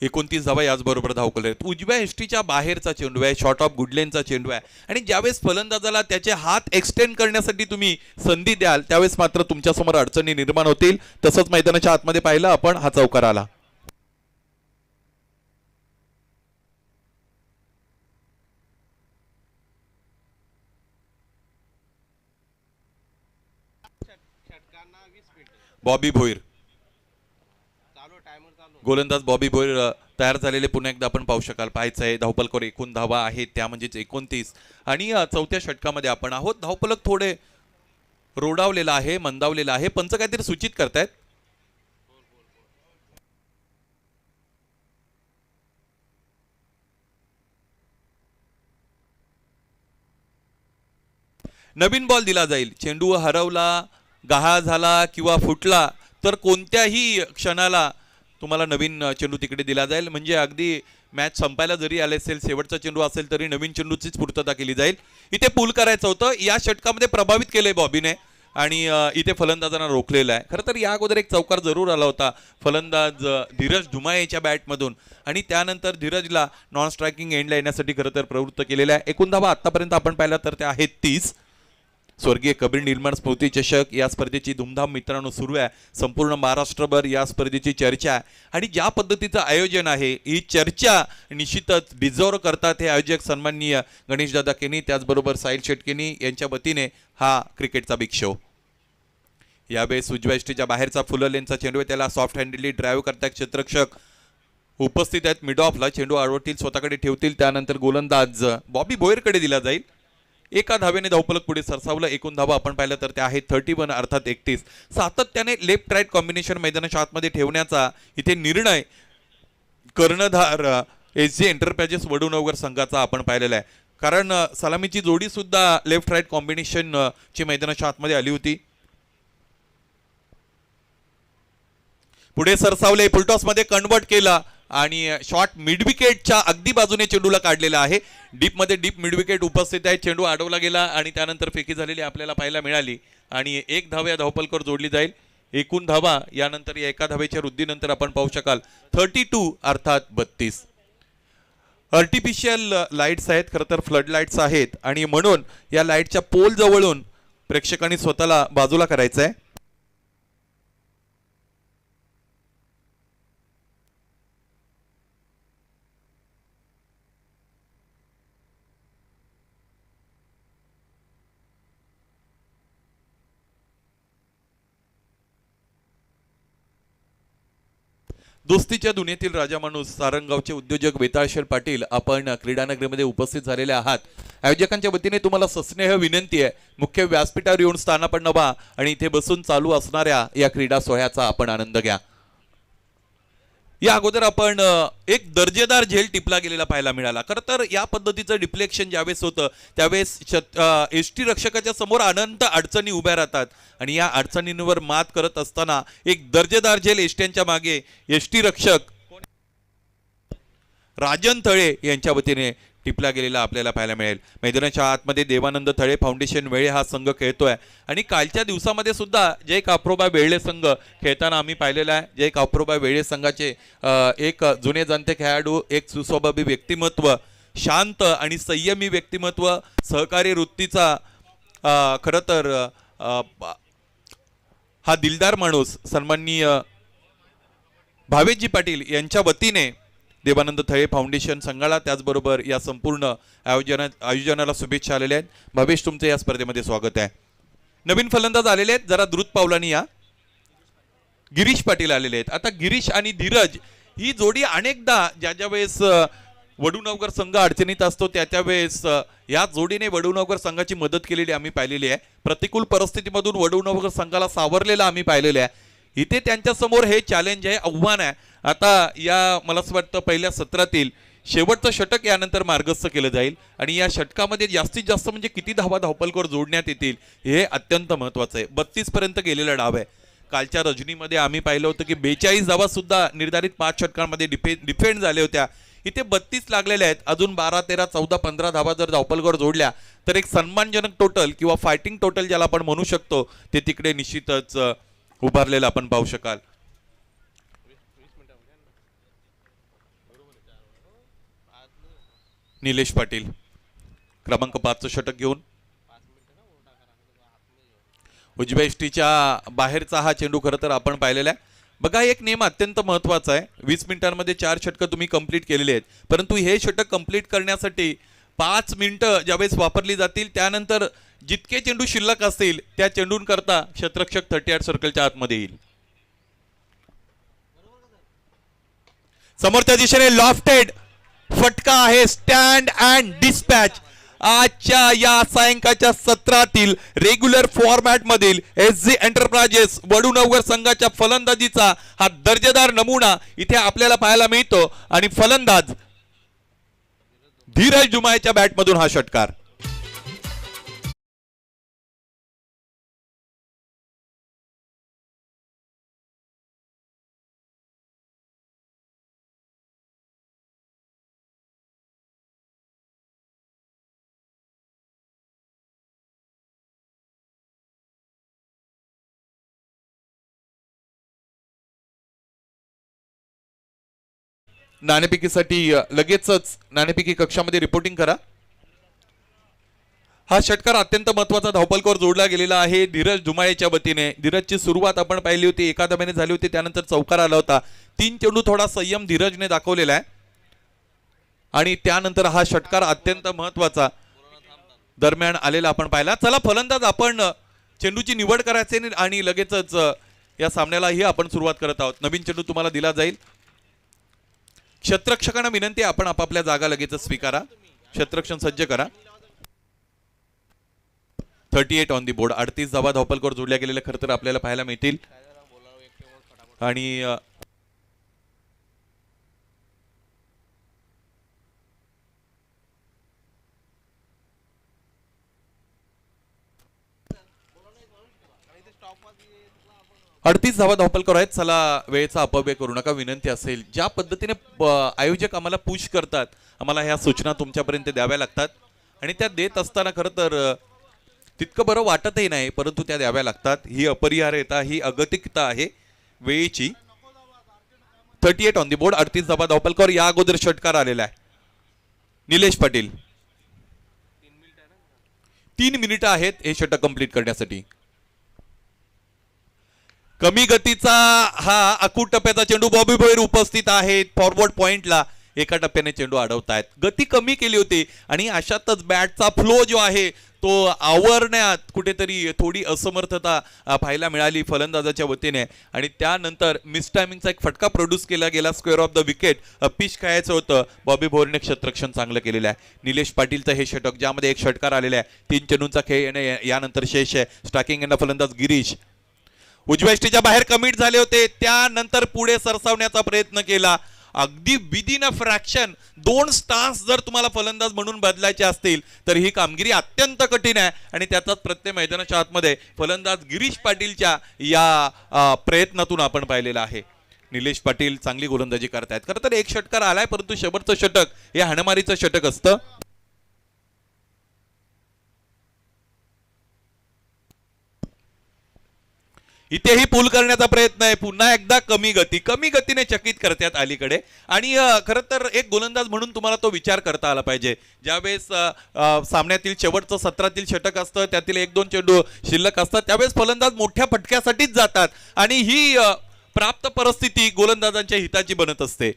एकोणतीस धावा याचबरोबर धावकले आहेत. उजव्या एसटीच्या बाहेरचा चेंडू आहे, शॉर्ट ऑफ गुडलेनचा चेंडू आहे आणि ज्यावेळेस फलंदाजाला त्याचे हात एक्सटेंड करण्यासाठी तुम्ही संधी द्याल त्यावेळेस मात्र तुमच्या समोर अडचणी निर्माण होतील. तसंच मैदानाच्या आतमध्ये पाहिलं आपण, हा चौकार आला. बॉबी भोईर, गोलंदाज बॉबी भोईर तयार झालेले पुन्हा एकदा आपण पाहू शकाल. पाहायचं आहे धावपलकावर एकूण धावा आहेत त्या म्हणजेच 29 आणि चौथ्या षटकामध्ये आपण आहोत. धावपलक थोडे रोडावलेला आहे, मंदावलेला आहे. पंच काहीतरी सूचित करतायत. नवीन बॉल दिला जाईल. चेंडू हरवला, गहाळ झाला किंवा फुटला तर कोणत्याही क्षणाला तुम्हाला नवीन चेंडू तिकडे दिला जाईल. म्हणजे अगदी मॅच संपायला जरी आले असेल, शेवटचा चेंडू असेल तरी नवीन चेंडूचीच पूर्तता केली जाईल. इथे पूल करायचं होतं. या षटकामध्ये प्रभावित केलंय बॉबीने आणि इथे फलंदाजांना रोखलेलं आहे. खरं तर या अगोदर एक चौकार जरूर आला होता फलंदाज धीरज धुमाळेच्या बॅटमधून आणि त्यानंतर धीरजला नॉन स्ट्रायकिंग एंडला येण्यासाठी खरं तर प्रवृत्त केलेलं आहे. एकूण धावा आतापर्यंत आपण पाहिला तर ते आहेत 30. स्वर्गीय कबीर निर्माण स्मृती चषक या स्पर्धेची धूमधाम मित्रांनो सुरू आहे. संपूर्ण महाराष्ट्रभर या स्पर्धेची चर्चा आहे आणि ज्या पद्धतीचं आयोजन आहे ही चर्चा निश्चितच डिझर्व करतात हे आयोजक सन्माननीय गणेशदादा केनी, त्याचबरोबर साहिल शेटकेनी यांच्या वतीने हा क्रिकेटचा बिग शो. यावेळेस उजव्या एष्टीच्या बाहेरचा फुल लेनचा चेंडू आहे, त्याला सॉफ्ट हँडली ड्राईव्ह करतात क्षेत्ररक्षक उपस्थित आहेत. मिड ऑफला चेंडू अडवतील, स्वतःकडे ठेवतील, त्यानंतर गोलंदाज बॉबी बोयरकडे दिला जाईल. एका धावेने धावफलक पुढे सरसावलं. एकूण धावा आपण पाहिलं तर त्या आहेत 31 अर्थात 31. सातत्याने लेफ्ट राईट कॉम्बिनेशन मैदानाच्या आतमध्ये ठेवण्याचा इथे निर्णय कर्णधार एस जे एंटरप्राइजेस वडूनगर संघाचा आपण पाहिलेला आहे. कारण सलामीची जोडी सुद्धा लेफ्ट राईट कॉम्बिनेशन ची मैदानाच्या आतमध्ये आली होती. पुढे सरसावले, फुलटॉस मध्ये कन्वर्ट केला आणि शॉट मिड विकेटच्या अगदी बाजूने चेंडूला काढलेला आहे. डीप मध्ये डीप मिड विकेट उपस्थित आहे. चेंडू अडवला गेला आणि त्यानंतर फेकी झालेली आपल्याला पाहायला मिळाली आणि एक धाव या धावपलकर जोडली जाईल. एकूण धावा यानंतर या एका धावेच्या वृद्धीनंतर आपण पाहू शकाल 32 अर्थात 32. आर्टिफिशियल लाईट्स आहेत, खरं तर फ्लड लाईट्स आहेत आणि म्हणून या लाईटच्या पोल जवळून प्रेक्षकांनी स्वतःला बाजूला करायचं आहे. दोस्तीच्या दुनियेतील राजा माणूस सारंगावचे उद्योजक वेताळशेठ पाटील आपण क्रीडानगरीमध्ये उपस्थित झालेले आहात. आयोजकांच्या वतीने तुम्हाला सस्नेह विनंती आहे, मुख्य व्यासपीठावर येऊन स्थानापन्न व्हा आणि इथे बसून चालू असणाऱ्या या क्रीडा सोहळ्याचा आपण आनंद घ्या. या अगोदर आपण एक दर्जेदार झेल टिपला गेलेला पाहायला मिळाला. खरं तर या पद्धतीचं डिफ्लेक्शन ज्यावेळेस होतं त्यावेळेस एसटी रक्षकाच्या समोर अनंत अडचणी उभ्या राहतात आणि या अडचणींवर मात करत असताना एक दर्जेदार झेल एसट्यांच्या मागे एसटी रक्षक राजन थळे यांच्या वतीने टिपला गेलेला आपल्याला पाहायला मिळेल. मैदानाच्या आतमध्ये देवानंद थळे फाउंडेशन वेळे हा संघ खेळतोय आणि कालच्या दिवसामध्ये सुद्धा जय काप्रोबा वेळे संघ खेळताना आम्ही पाहिलेला आहे. जय काप्रोबा वेळे संघाचे एक जुने जाणते खेळाडू, एक सुस्वभावी व्यक्तिमत्व, शांत आणि संयमी व्यक्तिमत्व, सहकारी वृत्तीचा खरं तर हा दिलदार माणूस सन्माननीय भावेशजी पाटील यांच्या वतीने देवानंद थळे फाउंडेशन संघाला त्याचबरोबर या संपूर्ण आयोजनाला शुभेच्छा आलेल्या आहेत. भावेश, तुमचे या स्पर्धेमध्ये स्वागत आहे. नवीन फलंदाज आलेले आहेत, जरा द्रुत पावलांनी या. गिरीश पाटील आलेले आहेत. आता गिरीश आणि धीरज ही जोडी अनेकदा ज्या वेळेस वडूनगर संघ अडचणीत असतो त्या वेळेस या जोडीने वडूनगर संघाची मदत केलेली आम्ही पाहिलेली आहे. प्रतिकूल परिस्थितीमधून वडूनगर संघाला सावरलेला आम्ही पाहिलेले आहे. इथे त्यांच्या समोर हे चॅलेंज आहे, आव्हान आहे. आता या मला असं वाटतं पहिल्या सत्रातील शेवटचं षटक यानंतर मार्गस्थ केलं जाईल आणि या षटकामध्ये जास्तीत जास्त म्हणजे किती धावा धावपलकर जोडण्यात येतील हे अत्यंत महत्त्वाचं आहे. 32 पर्यंत गेलेला डाव आहे. कालच्या रजनीमध्ये आम्ही पाहिलं होतं की 42 धावा सुद्धा निर्धारित 5 षटकांमध्ये डिफेंड झाल्या होत्या. इथे 32 लागलेले आहेत. अजून 12, 13, 14, 15 धावा जर धावपलकर जोडल्या तर एक सन्मानजनक टोटल किंवा फायटिंग टोटल ज्याला आपण म्हणू शकतो ते तिकडे निश्चितच उभारलेलं आपण पाहू शकाल. निलेश पाटील क्रमांक 5चं षटक घेऊन उजव्या एष्टीच्या बाहेरचा हा चेंडू खरं तर आपण पाहिलेला आहे. बघा, एक नियम अत्यंत महत्त्वाचा आहे. 20 मिनिटांमध्ये 4 षटकं तुम्ही कंप्लीट केलेली आहेत, परंतु हे षटक कंप्लीट करण्यासाठी 5 मिनिटं ज्यावेळेस वापरली जातील त्यानंतर जितके चेंडू शिल्लक असतील त्या चेंडूंकरता क्षेत्ररक्षक 38 सर्कलच्या आतमध्ये येईल. समोरच्या दिशेने लॉफ्टेड फटका आहे, स्टँड अँड डिस्पॅच. आजच्या या सायंकाळच्या सत्रातील रेग्युलर फॉर्मॅट मधील SG एंटरप्राइजेस वडूनगर संघाच्या फलंदाजीचा हा दर्जेदार नमुना इथे आपल्याला पाहायला मिळतो आणि फलंदाज धीरज जुमायच्या बॅटमधून हा षटकार. नाणेफेकीसाठी लगेचच नाणेफेकी कक्षामध्ये रिपोर्टिंग करा. हा षटकार अत्यंत महत्वाचा धावपलकावर जोडला गेलेला आहे धीरज धुमाळेच्या वतीने. धीरजची सुरुवात आपण पाहिली होती, एका धाब्याने झाली होती, त्यानंतर चौकार आला होता. 3 चेंडू थोडा संयम धीरजने दाखवलेला आहे आणि त्यानंतर हा षटकार अत्यंत महत्वाचा दरम्यान आलेला आपण पाहिला. चला फलंदाज आपण चेंडूची निवड करायचे आणि लगेचच या सामन्यालाही आपण सुरुवात करत आहोत. नवीन चेंडू तुम्हाला दिला जाईल. क्षेत्ररक्षकांना विनंती आहे, आपण आपापल्या जागा लगेचच स्वीकारा. क्षेत्ररक्षण सज्ज करा. 38 ऑन दी बोर्ड. 38 धावा धावपलकावर जोडल्या गेलेल्या खरं तर आपल्याला पाहायला मिळतील आणि अडतीस धावा धावपलकर आहेत. चला वेळेचा अपव्यय करू नका, विनंती असेल. ज्या पद्धतीने आयोजक आम्हाला पुश करतात, आम्हाला ह्या सूचना तुमच्यापर्यंत द्याव्या लागतात आणि त्या देत असताना खरं तर तितकं बरं वाटतही नाही, परंतु त्या द्याव्या लागतात. ही अपरिहार्यता, ही अगतिकता आहे वेळेची. 38 ऑन दी बोर्ड. 38 धावा धावपलकर. या अगोदर षटकार आलेला आहे. निलेश पाटील 3 मिनिटं आहेत हे षटक कंप्लीट करण्यासाठी. कमी गतीचा हा अकूट टप्प्याचा चेंडू. बॉबी भोईर उपस्थित आहेत फॉरवर्ड पॉइंटला. एका टप्प्याने चेंडू अडवतायत. गती कमी केली होती आणि अशातच बॅटचा फ्लो जो आहे तो आवरण्यात कुठेतरी थोडी असमर्थता पाहायला मिळाली फलंदाजाच्या वतीने आणि त्यानंतर मिस टायमिंगचा एक फटका प्रोड्यूस केला गेला. Square off the wicket pitch खायचं होतं. बॉबी भोईरने क्षेत्ररक्षण चांगलं केलेलं आहे. निलेश पाटीलचं हे षटक, ज्यामध्ये एक षटकार आलेला आहे. 3 चेंडूंचा खेळ येणे यानंतर शेष आहे. स्टार्किंग एंड फलंदाज गिरीश उजव्या यष्टीच्या बाहेर कमिट झाले होते, त्यानंतर पुढे सरसावण्याचा प्रयत्न केला. अगदी विदिन अ फ्रॅक्शन 2 स्टान्स जर तुम्हाला फलंदाज म्हणून बदलायचे असतील तर ही कामगिरी अत्यंत कठीण आहे आणि त्याचाच प्रत्यय मैदानाच्या आतमध्ये फलंदाज गिरीश पाटीलच्या या प्रयत्नातून आपण पाहिलेला आहे. निलेश पाटील चांगली गोलंदाजी करतायत. खरं तर एक षटकार आलाय, परंतु शेवटचं षटक हे हाणामारीचं षटक असतं. इथेही पूल करण्याचा प्रयत्न आहे. पुन्हा एकदा कमी गतीने चकित करतात अलीकडे आणि खरं तर एक गोलंदाज म्हणून तुम्हाला तो विचार करता आला पाहिजे. ज्यावेळेस सामन्यातील शेवटचं सत्रातील षटक असतं, त्यातील 1-2 चेंडू शिल्लक असतात, त्यावेळेस फलंदाज मोठ्या फटक्यासाठीच जातात आणि ही प्राप्त परिस्थिती गोलंदाजांच्या हिताची बनत असते.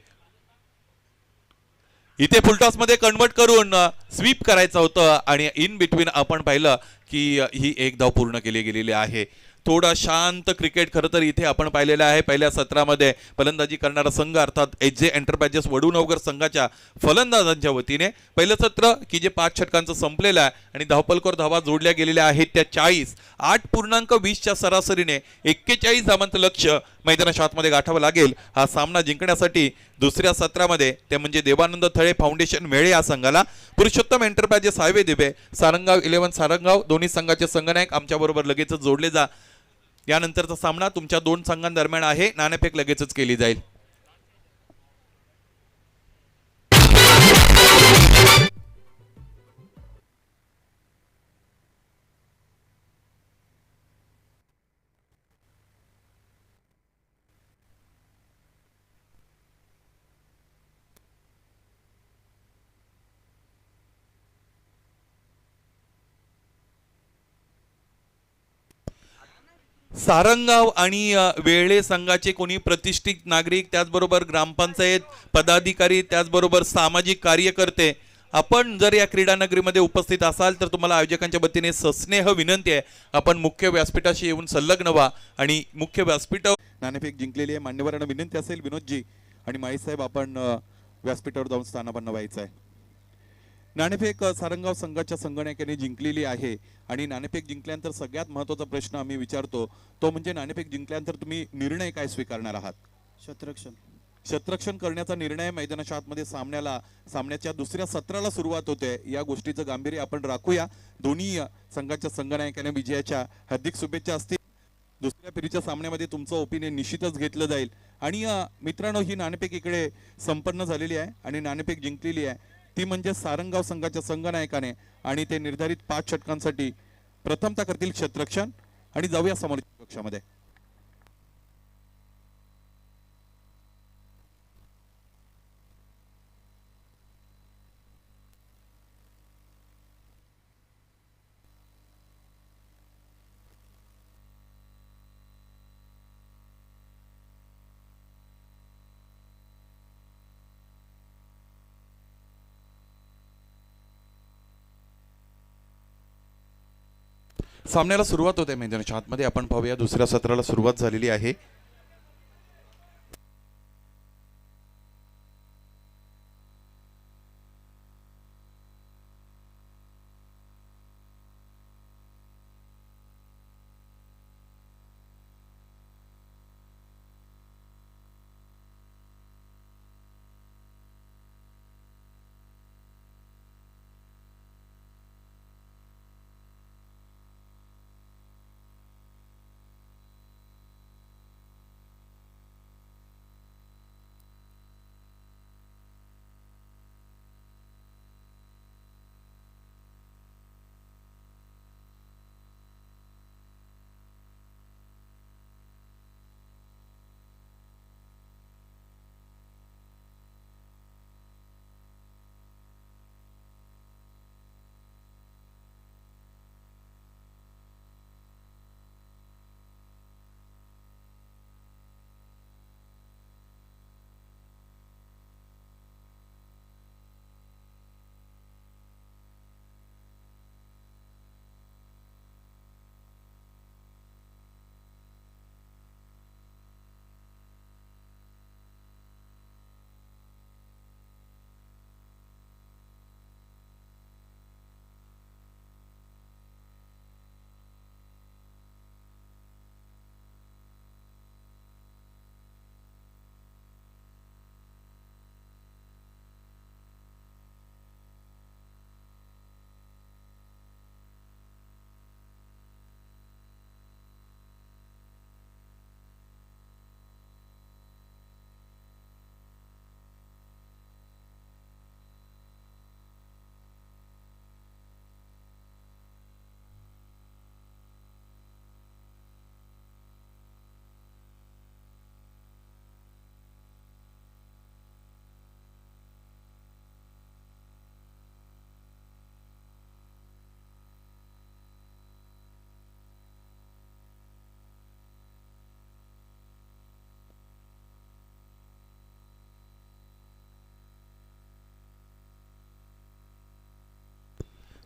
इथे फुलटॉस मध्ये कन्वर्ट करून स्वीप करायचं होतं आणि इन बिटवीन आपण पाहिलं की ही एक धाव पूर्ण केली गेलेली आहे. थोडा शांत क्रिकेट खरं तर इथे आपण पाहिलेलं आहे. पहिल्या सत्रामध्ये फलंदाजी करणारा संघ अर्थात SG एंटरप्राइजेस वडूनगर संघाच्या फलंदाजांच्या वतीने पहिलं सत्र की जे 5 षटकांचं संपलेलं आहे आणि धावपलकर धावा जोडल्या गेलेल्या आहेत त्या 40. 8.20च्या सरासरीने 41 धावांचं लक्ष्य मैदानाच्या आतमध्ये गाठावं लागेल हा सामना जिंकण्यासाठी. दुसऱ्या सत्रामध्ये ते म्हणजे देवानंद थळे फाउंडेशन मेळे या संघाला, पुरुषोत्तम एंटरप्राइजेस हायवे दिवे, सारंगाव 11 सारंगाव दोन्ही संघाचे संघनायक आमच्याबरोबर लगेचच जोडले जा. यानंतरचा सामना तुमच्या 2 संघांदरम्यान आहे. नाणेफेक लगेचच केली जाईल. सारंगाव आणि वेळे संघाचे कोणी प्रतिष्ठित नागरिक, त्याचबरोबर ग्रामपंचायत पदाधिकारी, त्याचबरोबर सामाजिक कार्यकर्ते आपण जर या क्रीडा नगरीमध्ये उपस्थित असाल तर तुम्हाला आयोजकांच्या वतीने सस्नेह विनंती आहे, आपण मुख्य व्यासपीठाशी येऊन संलग्न व्हा आणि मुख्य व्यासपीठ नाणेफेक जिंकलेली आहे. मान्यवरांना विनंती असेल, विनोदजी आणि माळी साहेब आपण व्यासपीठावर जाऊन स्थानापन्न व्हायचं आहे. नाणेफेक सारंगाव संघाच्या संगणकाने जिंकलेली आहे आणि नाणेफेक जिंकल्यानंतर सगळ्यात महत्त्वाचा प्रश्न आम्ही विचारतो तो म्हणजे नाणेफेक जिंकल्यानंतर तुम्ही निर्णय काय स्वीकारणार आहात? शतरक्षण. शतरक्षण करण्याचा निर्णय मैदानाच्या आतमध्ये सामन्याच्या दुसऱ्या सत्राला सुरुवात होते. या गोष्टीचं गांभीर्य आपण राखूया. दोन्ही संघाच्या संघनायकाने विजयाच्या हार्दिक शुभेच्छा असतील. दुसऱ्या फेरीच्या सामन्यामध्ये तुमचं ओपिनियन निश्चितच घेतलं जाईल. आणि मित्रांनो, ही नाणेफेक इकडे संपन्न झालेली आहे आणि नाणेफेक जिंकलेली आहे ती म्हणजे सारंगाव संघाच्या संघनायकाने आणि ते निर्धारित 5 षटकांसाठी प्रथमता करतील क्षेत्ररक्षण. आणि जाऊया समोरच्या कक्षामध्ये. सामन्याला सुरुवात होते मैदानाच्या आतमध्ये. आपण पाहूया दुसऱ्या सत्राला सुरुवात झालेली आहे.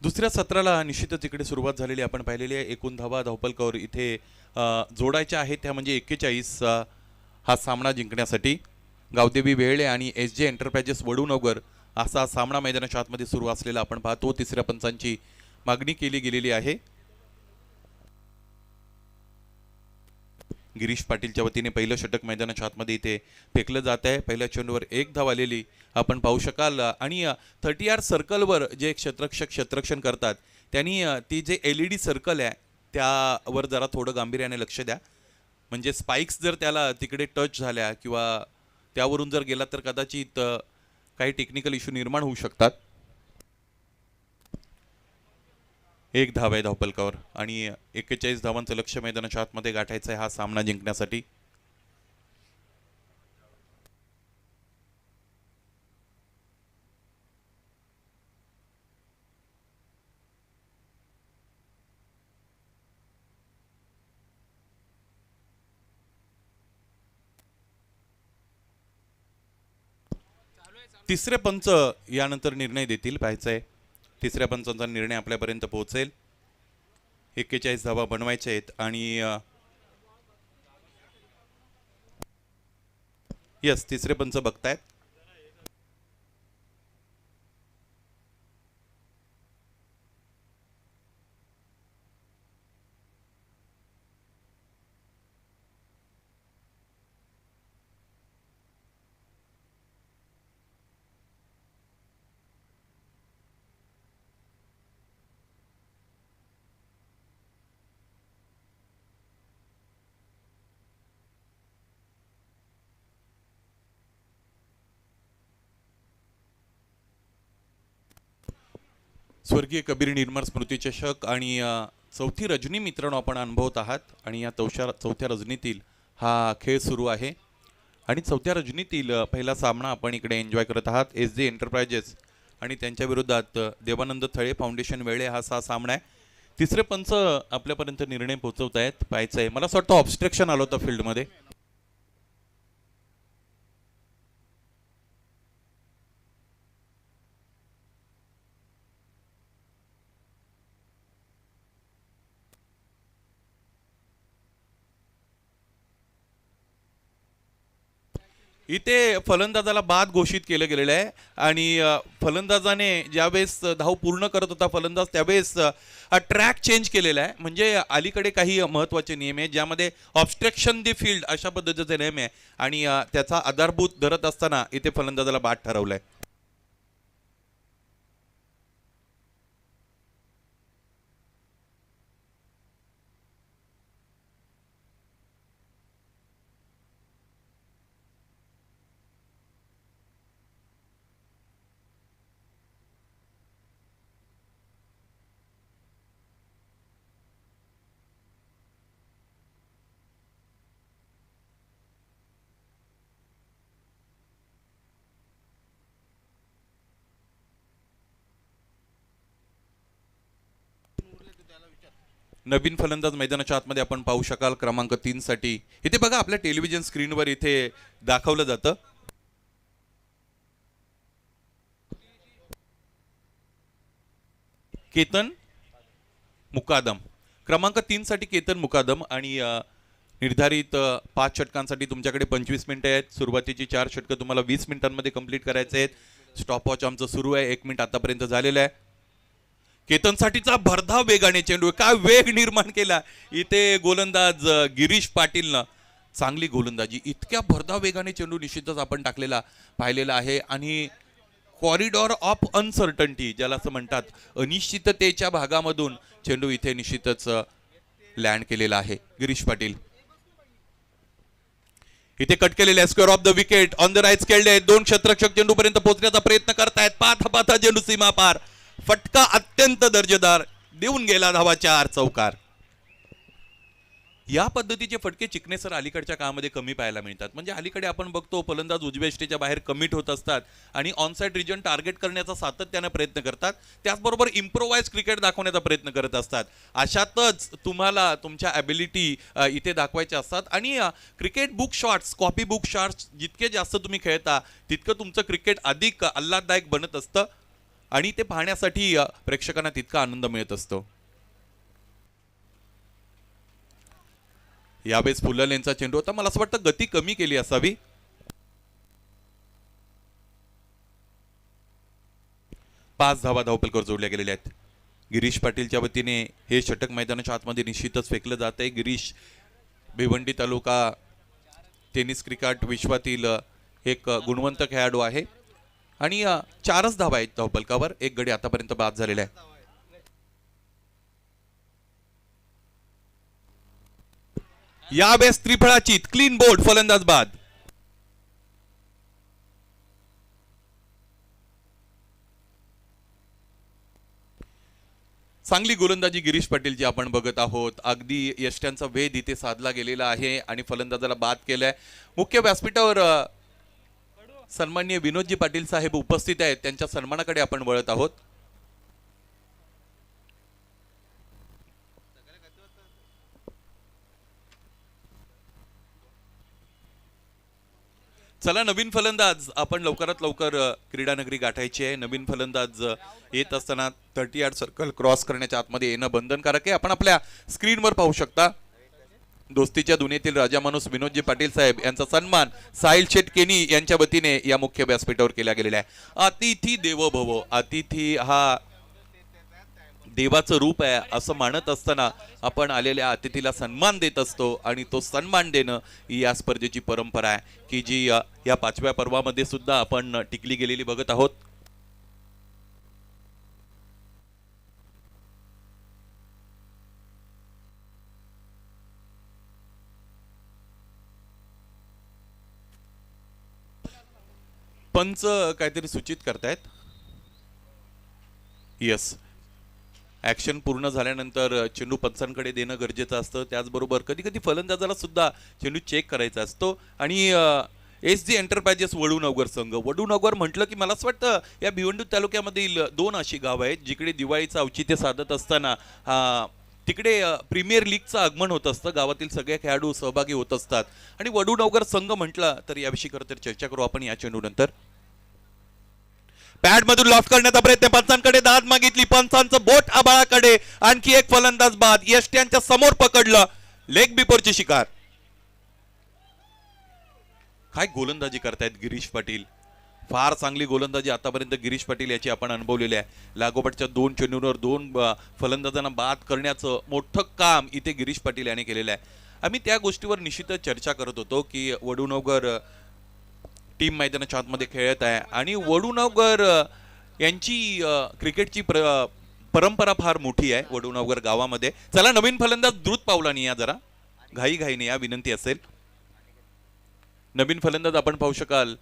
दुसऱ्या सत्राला निश्चितच इकडे सुरुवात झालेली आपण पाहिलेली आहे. एकूण धावा धावपलकावर इथे जोडायच्या आहेत त्या म्हणजे 41 हा सामना जिंकण्यासाठी. गावदेवी वेळे आणि SJ एंटरप्राइजेस वडूनगर असा सामना मैदानाच्या आतमध्ये सुरू असलेला आपण पाहतो. तिसऱ्या पंचांची मागणी केली गेलेली आहे. गिरीश पाटीलच्या वतीने पहिलं षटक मैदानाच्या आतमध्ये इथे फेकलं जात आहे. पहिल्या चेंडूवर 1 धाव आलेली आपण पाहू शकाल. आणि 30 सर्कलवर जे क्षेत्ररक्षण करतात त्यांनी ती जे LED सर्कल आहे त्यावर जरा थोडं गांभीर्याने लक्ष द्या. म्हणजे स्पाइक्स जर त्याला तिकडे टच झाल्या किंवा त्यावरून जर गेला तर कदाचित काही टेक्निकल इश्यू निर्माण होऊ शकतात. 1 धाव आहे धावपलकावर आणि 41 धावांचं लक्ष मैदानाच्या आतमध्ये गाठायचं आहे हा सामना जिंकण्यासाठी. तिसरे पंच यानंतर निर्णय देतील. पाहायचंय तिसऱ्या पंचांचा निर्णय आपल्यापर्यंत पोहोचेल. 41 धावा बनवायच्या आहेत आणि यस तिसरे पंच बघतायत. स्वर्गीय कबीर निर्मळ स्मृती चषक आणि चौथी रजनी मित्रांनो आपण अनुभवत आहात आणि या चौथ्या रजनीतील हा खेळ सुरू आहे आणि चौथ्या रजनीतील पहिला सामना आपण इकडे एन्जॉय करत आहात SD एंटरप्राइजेस आणि त्यांच्या विरोधात देवानंद थळे फाउंडेशन वेळे हा सामना आहे. तिसरे पंच आपल्यापर्यंत निर्णय पोहोचवत आहेत. पाहायचं आहे मला असं वाटतं ऑब्स्ट्रक्शन आलं होतं फील्डमध्ये. इथे फलंदाजाला बाद घोषित केलं गेलेलं आहे आणि फलंदाजाने ज्यावेळेस धाव पूर्ण करत होता फलंदाज त्यावेळेस ट्रॅक चेंज केलेला आहे. म्हणजे अलीकडे काही महत्त्वाचे नियम आहे ज्यामध्ये ऑब्स्ट्रक्शन दी फील्ड अशा पद्धतीचे नियम आहे आणि त्याचा आधारभूत धरत असताना इथे फलंदाजाला बाद ठरवलं आहे. नवीन फलंदाज मैदानाच्या आतमध्ये आपण पाहू शकाल क्रमांक 3 साठी. इथे बघा आपल्या टेलिव्हिजन स्क्रीनवर इथे दाखवलं जातं. केतन मुकादम क्रमांक 3 साठी केतन मुकादम आणि निर्धारित 5 षटकांसाठी तुमच्याकडे 25 मिनिटं आहेत. सुरुवातीची 4 षटकं तुम्हाला 20 मिनिटांमध्ये कंप्लीट करायचे आहेत. स्टॉपवॉच आमचं सुरू आहे. 1 मिनिट आतापर्यंत झालेलं आहे. केतनसाठीचा भरधाव वेगाने चेंडू काय वेग निर्माण केला इथे गोलंदाज गिरीश पाटीलनं. चांगली गोलंदाजी इतक्या भरधाव वेगाने चेंडू निश्चितच आपण टाकलेला पाहिलेला आहे आणि कॉरिडॉर ऑफ अनसर्टन्टी ज्याला असं म्हणतात अनिश्चिततेच्या भागामधून चेंडू इथे निश्चितच लँड केलेला आहे. गिरीश पाटील इथे कट केलेले square off the wicket on the right खेळले. 2 क्षेत्ररक्षक चेंडू पर्यंत पोहोचण्याचा प्रयत्न करतायत. पाथा चेंडू सीमा पार. फटका अत्यंत दर्जेदार देऊन गेला. धावा 4 चौकार. या पद्धतीचे फटके चिकनेसर अलीकडच्या काळामध्ये कमी पाहायला मिळतात. म्हणजे अलीकडे आपण बघतो फलंदाज उजव्या यष्टीच्या बाहेर कमिट होत असतात आणि ऑनसाइड रिजन टार्गेट करण्याचा सातत्याने प्रयत्न करतात. त्याचबरोबर इम्प्रोवाइज क्रिकेट दाखवण्याचा प्रयत्न करत असतात. अशातच तुम्हाला तुमच्या ॲबिलिटी इथे दाखवायच्या असतात आणि cricket book shots copy book shots जितके जास्त तुम्ही खेळता तितकं तुमचं क्रिकेट अधिक आल्हाददायक बनत असतं आणि ते पाहण्यासाठी प्रेक्षकांना तितका आनंद मिळत असतो. यावेळेस फुलल यांचा चेंडू होता. मला असं वाटतं गती कमी केली असावी. 5 धावा धावपलकर जोडल्या गेलेल्या आहेत. गिरीश पाटीलच्या वतीने हे षटक मैदानाच्या आतमध्ये निश्चितच फेकलं जात आहे. गिरीश भिवंडी तालुका टेनिस क्रिकेट विश्वातील एक गुणवंत खेळाडू आहे आणि 4च धावा आहेत धावपलकावर. 1 गडी आतापर्यंत बाद झालेला आहे. यावेळेस त्रिफळाची क्लीन बोर्ड फलंदाज बाद. चांगली गोलंदाजी गिरीश पाटीलची आपण बघत आहोत. अगदी यष्ट्यांचा वेध इथे साधला गेलेला आहे आणि फलंदाजाला बाद केलाय. मुख्य व्यासपीठावर सन्माननीय विनोदजी पाटील साहेब उपस्थित आहेत. त्यांच्या सन्मानाकडे आपण वळत आहोत. चला नवीन फलंदाज आपण लवकरात लवकर क्रीडानगरी गाठायची आहे. नवीन फलंदाज येत असताना 30 यार्ड सर्कल क्रॉस करण्याच्या आतमध्ये येणं बंधनकारक आहे. आपण आपल्या स्क्रीनवर पाहू शकता. दोस्तीच्या दुनियेतील राजा माणूस विनोदजी पाटील साहेब यांचा सन्मान साहिल शेठ केनी यांच्या वतीने या मुख्य व्यासपीठावर केला गेलेला आहे. अतिथी देवो भव. अतिथी हा देवाचं रूप आहे असं मानत असताना आपण आलेल्या अतिथीला सन्मान देत असतो आणि तो सन्मान देणं ही या स्पर्धेची परंपरा आहे की जी या 5व्या पर्वामध्ये सुद्धा आपण टिकली गेलेली बघत आहोत. पंच काहीतरी सूचित करतायत. यस ॲक्शन पूर्ण झाल्यानंतर चेंडू पंचांकडे देणं गरजेचं असतं. त्याचबरोबर कधी कधी फलंदाजाला सुद्धा चेंडू चेक करायचा असतो. आणि एस जी एंटरप्राइजेस वडूनगर संघ, वडूनगर म्हटलं की मला असं वाटतं या भिवंडी तालुक्यामधील 2 अशी गावं आहेत जिकडे दिवाळीचं औचित्य साधत असताना तिकडे प्रीमियर लीगचं आगमन होत असतं. गावातील सगळे खेळाडू सहभागी होत असतात. आणि वडूनगर संघ म्हटला तर याविषयी खरं तर चर्चा करू आपण या चेंडू नंतर. पॅड मधून लॉफ्ट करण्याचा प्रयत्न, पंचांकडे दाद मागितली, पंचांचं बोट आबाळाकडे, आणखी एक फलंदाज बाद, यष्ट्यांच्या समोर पकडलं, लेग बिफोरची शिकार. काय गोलंदाजी करतायत गिरीश पाटील, फार चांगली गोलंदाजी आतापर्यंत गिरीश पाटील याची आपण अनुभवलेली आहे. लागोपाठच्या 2 चेंडूंवर 2 फलंदाजांना बाद करण्याचं मोठं काम इथे गिरीश पाटील यांनी केलेलं आहे. आम्ही त्या गोष्टीवर निश्चितच चर्चा करत होतो की वडूनगर टीम मैदानाच्या आतमध्ये खेळत आहे आणि वडूनगर यांची क्रिकेटची परंपरा फार मोठी आहे वडूनगर गावामध्ये. चला नवीन फलंदाज द्रुत पावलानी या, जरा घाईघाईने या, विनंती असेल. नवीन फलंदाज आपण पाहू शकाल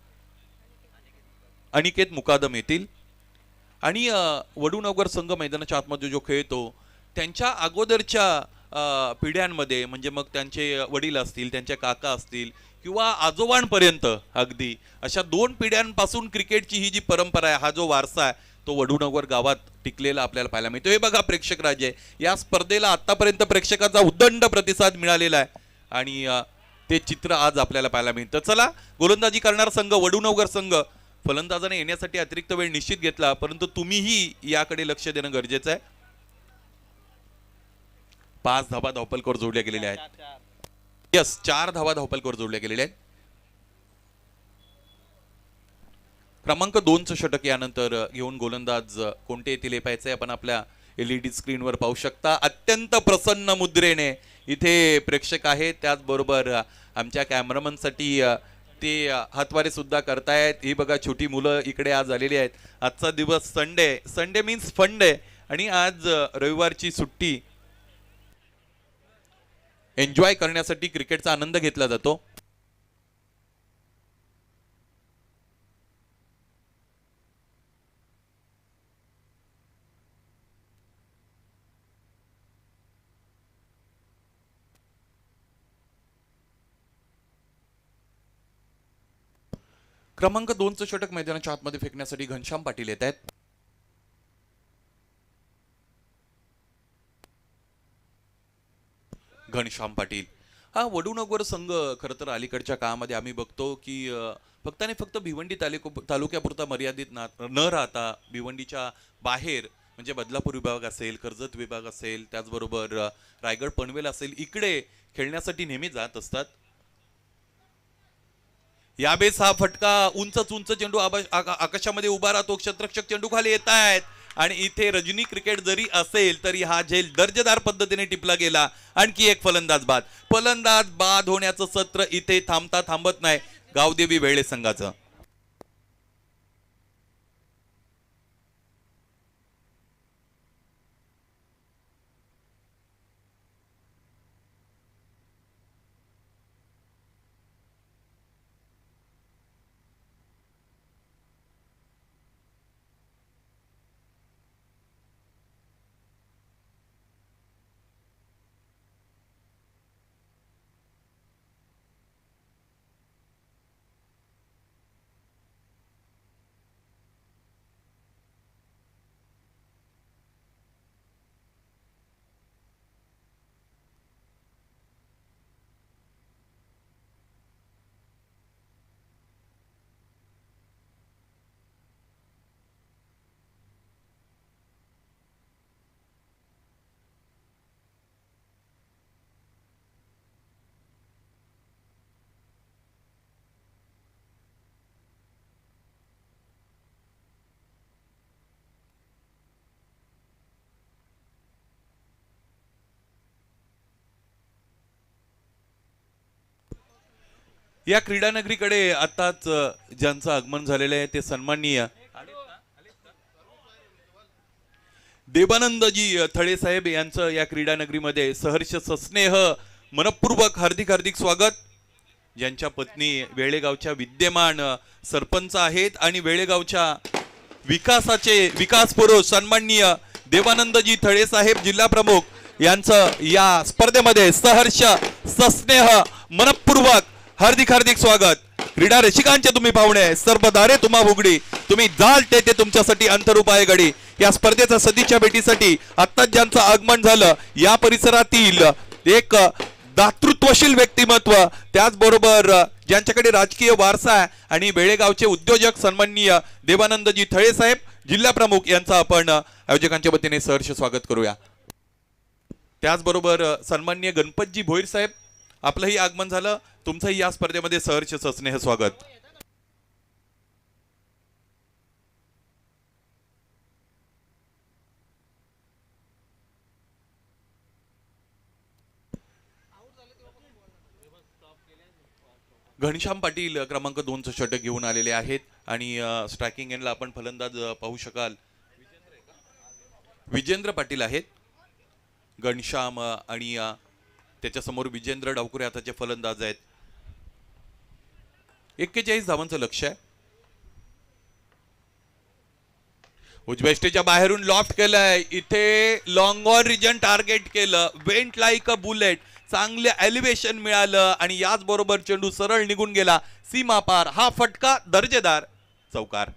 अनिकेत मुकादम येतील. आणि वडूनगर संघ मैदानाच्या आतमध्ये जो खेळतो त्यांच्या अगोदरच्या पिढ्यांमध्ये, म्हणजे मग त्यांचे वडील असतील, त्यांचे काका असतील किंवा आजोबांपर्यंत, अगदी अशा 2 पिढ्यांपासून क्रिकेटची ही जी परंपरा आहे, हा जो वारसा आहे, तो वडूनगर गावात टिकलेला आपल्याला पाहायला मिळतो. हे बघा प्रेक्षक राजे, या स्पर्धेला आतापर्यंत प्रेक्षकांचा उदंड प्रतिसाद मिळालेला आहे आणि ते चित्र आज आपल्याला पाहायला मिळतं. चला, गोलंदाजी करणारा संघ वडूनगर संघ, फलंदाजाने येण्यासाठी अतिरिक्त वेळ निश्चित घेतला, परंतु तुम्हीही याकडे लक्ष देणं गरजेचं आहे. 5 धावा धावपलकर जोडल्या गेलेल्या आहेत. यस, 4 धावा धावपलकर जोडल्या गेलेल्या आहेत. क्रमांक 2चं षटक यानंतर घेऊन गोलंदाज कोणते येतील हे पाहायचंय. आपण आपल्या LED स्क्रीनवर पाहू शकता. अत्यंत प्रसन्न मुद्रेने इथे प्रेक्षक आहेत, त्याचबरोबर आमच्या कॅमेरामनसाठी ते हातवारे सुद्धा करतायत. ही बघा छोटी मुलं इकडे आज आलेली आहेत. आजचा दिवस संडे मीन्स फंड आहे आणि आज रविवारची सुट्टी एन्जॉय करण्यासाठी क्रिकेटचा आनंद घेतला जातो. क्रमांक 2चं षटक मैदानाच्या आतमध्ये फेकण्यासाठी घनश्याम पाटील येत आहेत. घनश्याम पाटील हा वडूनगर संघ खरं तर अलीकडच्या काळामध्ये आम्ही बघतो की फक्त आणि फक्त भिवंडी तालुक्यापुरता मर्यादित न राहता भिवंडीच्या बाहेर, म्हणजे बदलापूर विभाग असेल, कर्जत विभाग असेल, त्याचबरोबर रायगड पनवेल असेल, इकडे खेळण्यासाठी नेहमी जात असतात. यावेळेस हा फटका उंच चेंडू आकाशामध्ये उभा राहतो. क्षेत्ररक्षक चेंडू खाली येत आहेत आणि इथे रजनी क्रिकेट जरी असेल तरी हा झेल दर्जेदार पद्धतीने टिपला गेला. आणखी एक फलंदाज बाद होण्याचं सत्र इथे थांबत नाही गावदेवी वेळे संघाचं. या क्रीडा नगरीकडे आताच ज्यांचं आगमन झालेलं आहे ते सन्माननीय देवानंदजी थळे साहेब यांचं या क्रीडा नगरीमध्ये सहर्ष सस्नेह मनपूर्वक हार्दिक स्वागत. ज्यांच्या पत्नी वेळेगावच्या विद्यमान सरपंच आहेत आणि वेळेगावच्या विकास पुरुष सन्माननीय देवानंदजी थळे साहेब जिल्हा प्रमुख यांचं या स्पर्धेमध्ये सहर्ष सस्नेह मनपूर्वक हार्दिक हार्दिक स्वागत। क्रीडा रसिकांचे तुम्ही पाहुणे सर्व दारे तुम्हा उघडी, तुम्ही जाल ते तुमच्यासाठी अंतरूप आहे गडी। या स्पर्धेच्या सदिच्छा भेटीसाठी आत्ताच ज्यांचं आगमन झालं या परिसरातील एक दातृत्वशील व्यक्तिमत्व, त्याचबरोबर ज्यांच्याकडे राजकीय वारसा आहे आणि बेळेगावचे उद्योजक सन्माननीय देवानंदजी थळे साहेब जिल्हा प्रमुख यांचा आपण आयोजकांच्या वतीने सहर्ष स्वागत करूया। त्याचबरोबर सन्माननीय गणपतजी भोईर साहेब आपलंही आगमन झालं, तुमचंही या स्पर्धेमध्ये सहर्ष सस्नेह स्वागत। घनश्याम पाटील क्रमांक 2चं षटक घेऊन आलेले आहेत आणि स्ट्रायकिंग एंडला आपण फलंदाज पाहू शकाल विजेंद्र पाटील आहेत। घनश्याम आणि त्याच्या समोर विजेंद्र डावकुरे आताचे फलंदाज आहेत। 41 धावांचं लक्ष्य आहे। उजव्या स्टेजच्या बाहेरून लॉफ्ट केलंय, इथे लॉंग ऑन रिजन टार्गेट केलं, वेंट लाईक अ बुलेट, चांगले एलिव्हेशन मिळालं आणि याच बरोबर चेंडू सरळ निघून गेला सीमा पार। हा फटका दर्जेदार चौकार।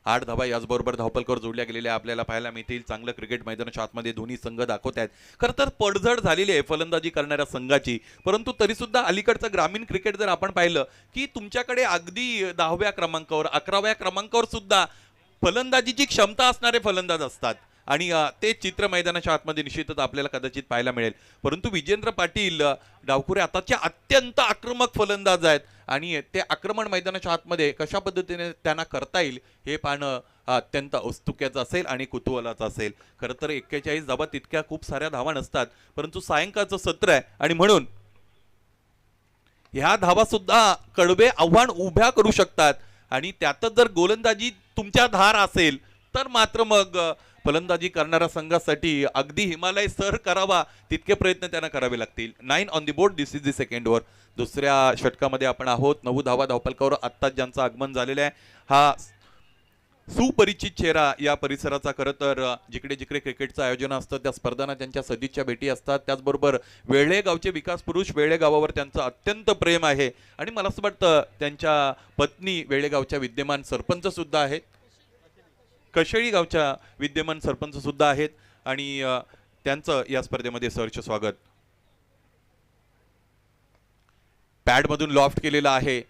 8 धावा याचबरोबर धावपलकर जोडल्या गेलेल्या आपल्याला पाहायला मिळतील। चांगलं क्रिकेट मैदानाच्या आतमध्ये दोन्ही संघ दाखवत आहेत। खरं तर पडझड झालेली आहे फलंदाजी करणाऱ्या संघाची, परंतु तरी सुद्धा अलीकडचं ग्रामीण क्रिकेट जर आपण पाहिलं की तुमच्याकडे अगदी 10व्या क्रमांकावर 11व्या क्रमांकावर सुद्धा फलंदाजीची क्षमता असणारे फलंदाज असतात आणि ते चित्र मैदानाच्या आतमध्ये निश्चितच आपल्याला कदाचित पाहायला मिळेल। परंतु विजेंद्र पाटील डावकुरे आताचे अत्यंत आक्रमक फलंदाज आहेत आणि ते आक्रमण मैदानाच्या आतमध्ये कशा पद्धतीने त्यांना करता येईल हे पाहणं अत्यंत औत्सुक्याचं असेल आणि कुतूहलाचं असेल। खरं तर 41 धावा तितक्या खूप साऱ्या धावा नसतात, परंतु सायंकाळचं सत्र आहे आणि म्हणून ह्या धावा सुद्धा कडवे आव्हान उभ्या करू शकतात आणि त्यातच जर गोलंदाजी तुमच्या धार असेल तर मात्र मग फलंदाजी करणाऱ्या संघासाठी अगदी हिमालय सर करावा तितके प्रयत्न त्यांना करावे लागतील। 9 on the board, this is the second over. दुसऱ्या षटकामध्ये आपण आहोत। 9 धावा धावपलकावर आत्ताच ज्यांचं आगमन झालेलं आहे हा सुपरिचित चेहरा या परिसराचा। खरं तर जिकडे जिकडे क्रिकेटचं आयोजन असतं त्या स्पर्धांना त्यांच्या सदिच्छा भेटी असतात। त्याचबरोबर वेळेगावचे विकास पुरुष, वेळेगावावर त्यांचं अत्यंत प्रेम आहे आणि मला असं वाटतं त्यांच्या पत्नी वेळेगावच्या विद्यमान सरपंच सुद्धा आहेत, कशेळी गावच्या विद्यमान सरपंच सुद्धा आहेत आणि त्यांचं या स्पर्धेमध्ये सहर्ष स्वागत। पॅड मधून लॉफ्ट केलेला आहे,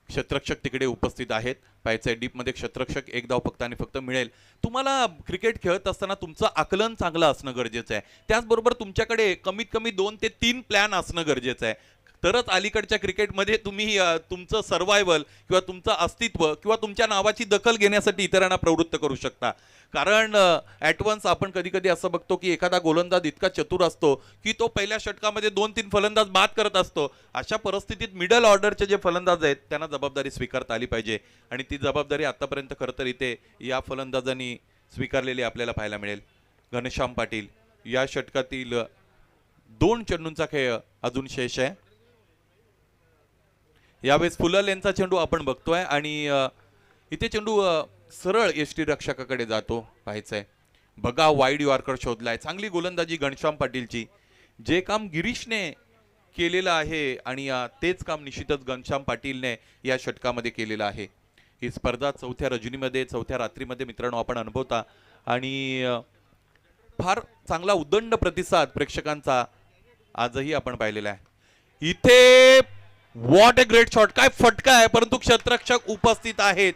क्षेत्ररक्षक तिकडे उपस्थित आहेत। पायाच्या डीप मध्ये क्षेत्ररक्षक एक धाव फक्त आणि फक्त मिळेल। तुम्हाला क्रिकेट खेळत असताना तुमचं आकलन चांगलं असणं गरजेचं आहे, त्याचबरोबर तुमच्याकडे कमीत कमी 2 ते 3 प्लॅन असणं गरजेचं आहे, तरच अलीकडच्या क्रिकेटमध्ये तुम्ही तुमचं सर्वायवल किंवा तुमचं अस्तित्व किंवा तुमच्या नावाची दखल घेण्यासाठी इतरांना प्रवृत्त करू शकता। कारण ॲटवन्स आपण कधी कधी असं बघतो की एखादा गोलंदाज इतका चतुर असतो की तो पहिल्या षटकामध्ये 2-3 फलंदाज बाद करत असतो। अशा परिस्थितीत मिडल ऑर्डरचे जे फलंदाज आहेत त्यांना जबाबदारी स्वीकारता आली पाहिजे आणि ती जबाबदारी आतापर्यंत खरं तर इथे या फलंदाजांनी स्वीकारलेली आपल्याला पाहायला मिळेल। घनश्याम पाटील या षटकातील 2 चेंडूंचा खेळ अजून शेष आहे। यावेळेस फुलर यांचा चेंडू आपण बघतोय आणि इथे चेंडू सरळ यष्टी रक्षकाकडे जातो, पाहायचंय बघा वाईड यॉर्कर शोधलाय। चांगली गोलंदाजी घनश्याम पाटीलची, जे काम गिरीशने केलेलं आहे आणि तेच काम निश्चितच घनश्याम पाटीलने या षटकामध्ये केलेलं आहे। ही स्पर्धा 4थ्या रजनीमध्ये 4थ्या रात्रीमध्ये मित्रांनो आपण अनुभवता आणि फार चांगला उदंड प्रतिसाद प्रेक्षकांचा आजही आपण पाहिलेला आहे। इथे व्हॉट अ ग्रेट शॉट, काय फटका आहे, परंतु क्षेत्ररक्षक उपस्थित आहेत।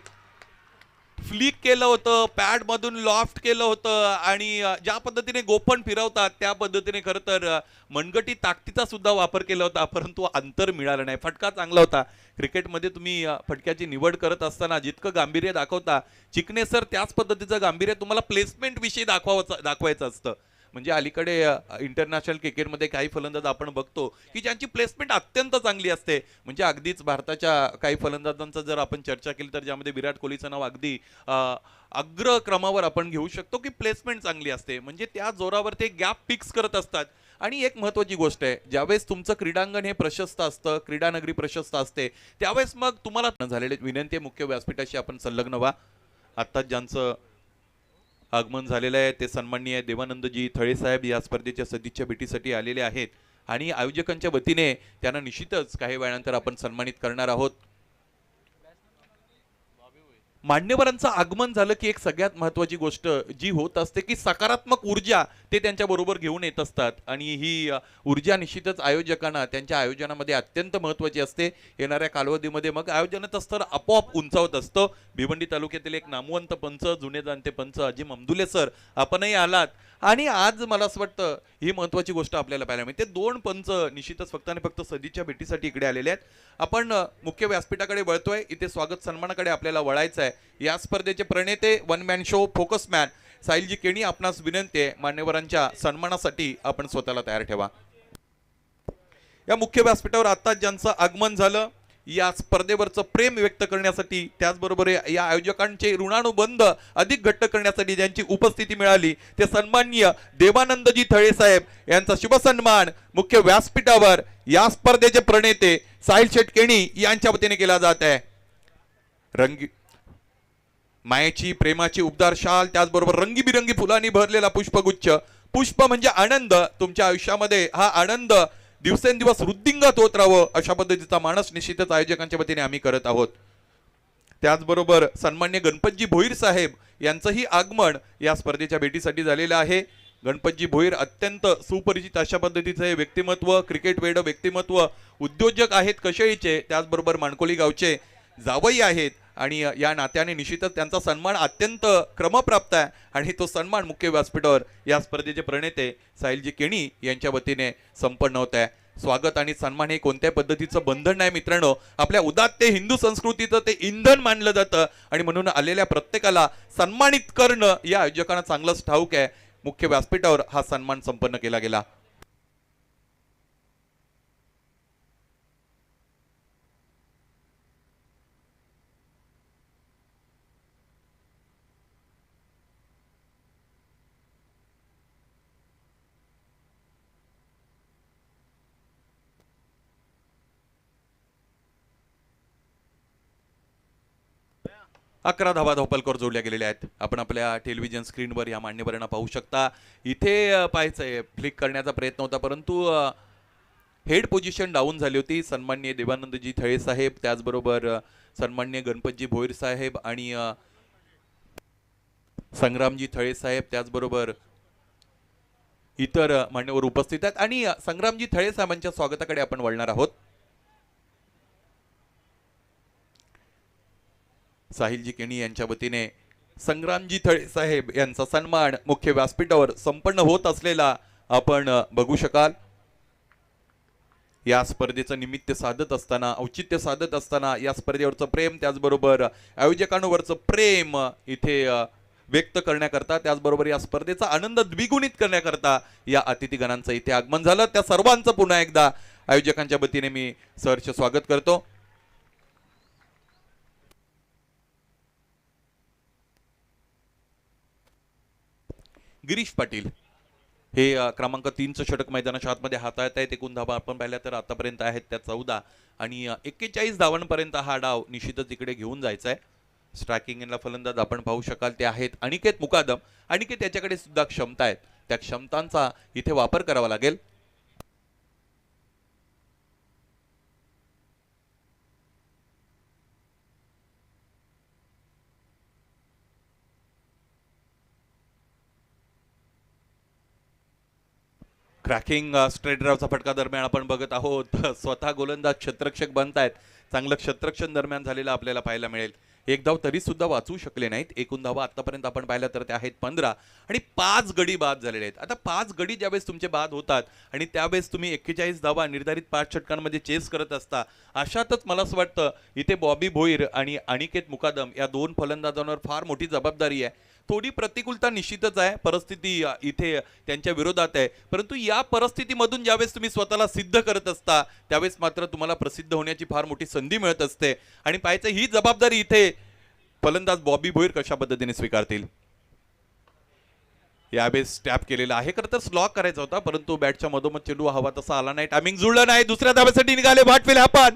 फ्लिक केलं होतं, पॅड मधून लॉफ्ट केलं होतं आणि ज्या पद्धतीने गोफण फिरवतात त्या पद्धतीने खरं तर मनगटी ताकदीचा सुद्धा वापर केला होता, परंतु अंतर मिळालं नाही। फटका चांगला होता। क्रिकेटमध्ये तुम्ही फटक्याची निवड करत असताना जितकं गांभीर्य दाखवता, चिकणे सर त्याच पद्धतीचं गांभीर्य तुम्हाला प्लेसमेंट विषयी दाखवायचं असतं। म्हणजे अलीकडे इंटरनॅशनल क्रिकेटमध्ये काही फलंदाज आपण बघतो की ज्यांची प्लेसमेंट अत्यंत चांगली असते। म्हणजे अगदीच भारताच्या काही फलंदाजांचा जर आपण चर्चा केली तर ज्यामध्ये विराट कोहलीचं नाव अगदी अग्रक्रमावर आपण घेऊ शकतो की प्लेसमेंट चांगली असते, म्हणजे त्या जोरावर ते गॅप फिक्स करत असतात। आणि एक महत्त्वाची गोष्ट आहे, ज्यावेळेस तुमचं क्रीडांगण हे प्रशस्त असतं, क्रीडानगरी प्रशस्त असते, त्यावेळेस मग तुम्हाला झालेले विनंती मुख्य व्यासपीठाशी आपण संलग्न व्हा। आत्ताच ज्यांचं आगमन झालेलं आहे ते सन्माननीय देवानंदजी थळे साहेब या स्पर्धेच्या सदिच्छा भेटीसाठी आलेले आहेत आणि आयोजकांच्या वतीने त्यांना निश्चितच काही वेळानंतर आपण सन्मानित करणार आहोत. मान्यवरांचं आगमन झालं की एक सगळ्यात महत्वाची गोष्ट जी होत असते की सकारात्मक ऊर्जा ते त्यांच्या बरोबर घेऊन येत असतात आणि ही ऊर्जा निश्चितच आयोजकांना त्यांच्या आयोजनामध्ये अत्यंत महत्वाची असते. येणाऱ्या कालावधीमध्ये मग आयोजनाचं स्तर आपोआप उंचावत असतं. भिवंडी तालुक्यातील एक नामवंत पंच, जुने जाणते पंच अजिम अमदुले सर आपणही आलात आणि आज मला असं वाटतं ही महत्वाची गोष्ट आपल्याला पाहायला मिळते. दोन पंच निश्चितच फक्त आणि फक्त सदिच्छा भेटीसाठी इकडे आलेले आहेत. आपण मुख्य व्यासपीठाकडे वळतोय. इथे स्वागत सन्मानाकडे आपल्याला वळायचं आहे. या स्पर्धेचे प्रणेते one man show focus man Sahilji Keni आपणास विनंती आहे मान्यवरांच्या सन्मानासाठी आपण स्वतःला तयार ठेवा. या मुख्य व्यासपीठावर आता ज्यांचं आगमन झालं या स्पर्धेवरचं प्रेम व्यक्त करण्यासाठी त्याचबरोबर या आयोजकांचे ऋणानुबंध अधिक घट्ट करण्यासाठी ज्यांची उपस्थिती मिळाली ते सन्माननीय देवानंदजी थळे साहेब यांचा शुभ सन्मान मुख्य व्यासपीठावर या स्पर्धेचे प्रणेते साहिल शेठ केणी यांच्या वतीने केला जात आहे. रंगी मायेची प्रेमाची उबदार शाल त्याचबरोबर रंगीबिरंगी फुलांनी भरलेला पुष्पगुच्छ. पुष्प म्हणजे आनंद. तुमच्या आयुष्यामध्ये हा आनंद दिवसेंदिवस वृद्धिंगत होत राहावं अशा पद्धतीचा मानस निश्चितच आयोजकांच्या वतीने आम्ही करत आहोत. त्याचबरोबर सन्मान्य गणपतजी भोईर साहेब यांचंही आगमन या स्पर्धेच्या भेटीसाठी झालेलं आहे. गणपतजी भोईर अत्यंत सुपरिचित अशा पद्धतीचे व्यक्तिमत्व, क्रिकेट वेड व्यक्तिमत्व, उद्योजक आहेत कशेळीचे, त्याचबरोबर माणकोली गावचे जावई आहेत आणि या नात्याने निश्चितच त्यांचा सन्मान अत्यंत क्रमप्राप्त आहे आणि तो सन्मान मुख्य व्यासपीठावर या स्पर्धेचे प्रणेते साहिलजी केणी यांच्या वतीने संपन्न होत आहे. स्वागत आणि सन्मान हे कोणत्या पद्धतीचं बंधन नाही मित्रांनो. आपल्या उदात्त हिंदू संस्कृतीचं ते इंधन मानलं जातं आणि म्हणून आलेल्या प्रत्येकाला सन्मानित करणं या आयोजकांना चांगलंच ठाऊक आहे. मुख्य व्यासपीठावर हा सन्मान संपन्न केला गेला. अकरा धावा धावपलकर जोडल्या गेलेल्या आहेत. आपण आपल्या टेलिव्हिजन स्क्रीनवर या मान्यवरांना पाहू शकता. इथे पाहायचंय फ्लिक करण्याचा प्रयत्न होता परंतु हेड पोझिशन डाऊन झाली होती. सन्माननीय देवानंदजी थळे साहेब त्याचबरोबर सन्माननीय गणपतजी भोईर साहेब आणि संग्रामजी थळे साहेब त्याचबरोबर इतर मान्यवर उपस्थित आहेत आणि संग्रामजी थळे साहेबांच्या स्वागताकडे आपण वळणार आहोत. साहिलजी केणी यांच्या वतीने संग्रामजी थळे साहेब यांचा सन्मान मुख्य व्यासपीठावर संपन्न होत असलेला आपण बघू शकाल. या स्पर्धेचं निमित्त साधत असताना, औचित्य साधत असताना या स्पर्धेवरचं प्रेम त्याचबरोबर आयोजकांवरचं प्रेम इथे व्यक्त करण्याकरता त्याचबरोबर या स्पर्धेचा आनंद द्विगुणित करण्याकरता या अतिथीगणांचं इथे आगमन झालं. त्या सर्वांचं पुन्हा एकदा आयोजकांच्या वतीने मी सहर्ष स्वागत करतो. गिरीश पाटील हे क्रमांक 3चं षटक मैदानाच्या आतमध्ये हाताळत आहेत. एकूण धावा आपण पाहिल्या तर आतापर्यंत आहेत त्या 14 आणि 41 धावांपर्यंत हा डाव निश्चितच इकडे घेऊन जायचा आहे. स्ट्रायकिंगला फलंदाज आपण पाहू शकाल ते आहेत अनिकेत मुकादम. अनिकेत याच्याकडे सुद्धा क्षमता आहेत. त्या क्षमतांचा इथे वापर करावा लागेल. क्रॅकिंग स्ट्रेट ड्राईव्हचा फटका दरम्यान आपण बघत आहोत. स्वतः गोलंदाज क्षेत्ररक्षक बनतायत. चांगलं क्षेत्ररक्षण दरम्यान झालेलं आपल्याला पाहायला मिळेल. एक धाव तरी सुद्धा वाचू शकले नाहीत. एकूण धावा आतापर्यंत आपण पाहिल्या तर त्या आहेत 15 आणि 5 गडी बाद झालेले आहेत. आता 5 गडी ज्यावेळेस तुमचे बाद होतात आणि त्यावेळेस तुम्ही 41 धावा निर्धारित 5 षटकांमध्ये चेस करत असता अशातच मला असं वाटतं इथे बॉबी भोईर आणि अनिकेत मुकादम या दोन फलंदाजांवर फार मोठी जबाबदारी आहे. थोडी प्रतिकूलता निश्चितच आहे. परिस्थिती इथे त्यांच्या विरोधात आहे परंतु या परिस्थितीमधून ज्यावेळेस तुम्ही स्वतःला सिद्ध करत असता त्यावेळेस मात्र तुम्हाला प्रसिद्ध होण्याची फार मोठी संधी मिळत असते आणि पाहायचं ही जबाबदारी इथे फलंदाज बॉबी भोईर कशा पद्धतीने स्वीकारतील. यावेळेस टॅप केलेला आहे. खरं तर स्लॉक करायचा होता परंतु बॅटच्या मधोमध चेंडू हवा तसा आला नाही. टायमिंग जुळलं नाही. दुसऱ्या धाब्यासाठी निघाले. What will happen.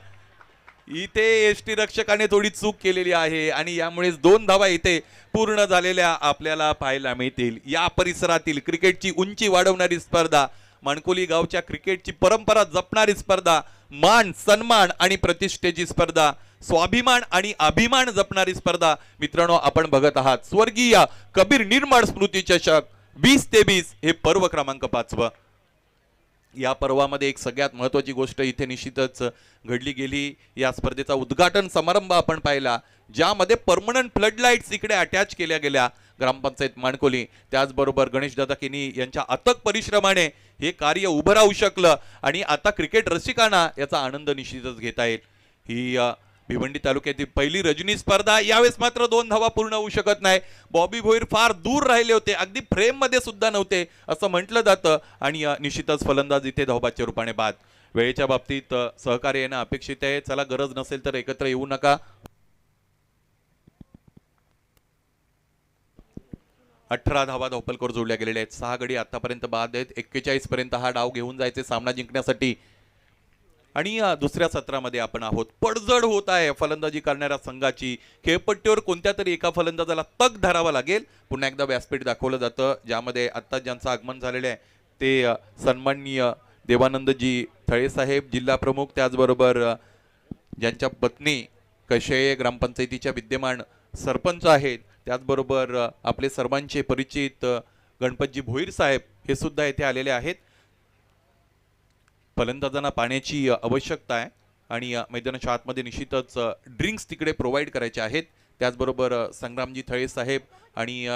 इथे एसटी रक्षकाने थोडी चूक केलेली आहे आणि यामुळेच 2 धावा इथे पूर्ण झालेल्या आपल्याला पाहायला मिळतील. या परिसरातील क्रिकेटची उंची वाढवणारी स्पर्धा, माणकोली गावच्या क्रिकेटची परंपरा जपणारी स्पर्धा, मान सन्मान आणि प्रतिष्ठेची स्पर्धा, स्वाभिमान आणि अभिमान जपणारी स्पर्धा मित्रांनो आपण बघत आहात. स्वर्गीय कबीर निर्माण स्मृती चषक 20 ते 20 हे पर्व क्रमांक 5. या पर्वामध्ये एक सगळ्यात महत्त्वाची गोष्ट इथे निश्चितच घडली गेली. या स्पर्धेचा उद्घाटन समारंभ आपण पाहिला, ज्यामध्ये परमनंट फ्लड लाईट्स इकडे अटॅच केल्या गेल्या ग्रामपंचायत माणकोली. त्याचबरोबर गणेशदादा केनी यांच्या अथक परिश्रमाने हे कार्य उभं राहू शकलं आणि आता क्रिकेट रसिकांना याचा आनंद निश्चितच घेता येईल. ही भिवंडी तालुक्यातील पहिली रजनी स्पर्धा. यावेळेस मात्र 2 धावा पूर्ण होऊ शकत नाही. बॉबी भोईर फार दूर राहिले होते, अगदी फ्रेम मध्ये सुद्धा नव्हते असं म्हटलं जातं आणि निश्चितच फलंदाज इथे धावबाच्या रूपाने बाद. वेळेच्या बाबतीत सहकार्य येणं अपेक्षित आहे. चला, गरज नसेल तर एकत्र येऊ नका. 18 धावा धावपलकर जोडल्या गेलेल्या आहेत. 6 गडी आतापर्यंत बाद आहेत. 41 पर्यंत हा डाव घेऊन जायचे सामना जिंकण्यासाठी. आणि दुसऱ्या सत्रामध्ये आपण आहोत. पडझड होत आहे फलंदाजी करणाऱ्या संघाची. खेळपट्टीवर कोणत्या तरी एका फलंदाजाला तग धरावा लागेल. पुन्हा एकदा व्यासपीठ दाखवलं जातं, ज्यामध्ये आत्ता ज्यांचं आगमन झालेलं आहे ते सन्माननीय देवानंदजी थळे साहेब जिल्हा प्रमुख, त्याचबरोबर ज्यांच्या पत्नी कशे ग्रामपंचायतीच्या विद्यमान सरपंच आहेत, त्याचबरोबर आपले सर्वांचे परिचित गणपतजी भोईर साहेब हे सुद्धा येथे आलेले आहेत. फलंदाजांना पाण्याची आवश्यकता आहे आणि मैदानाच्या आतमध्ये निश्चितच ड्रिंक्स तिकडे प्रोव्हाइड करायचे आहेत. त्याचबरोबर संग्रामजी थळे साहेब आणि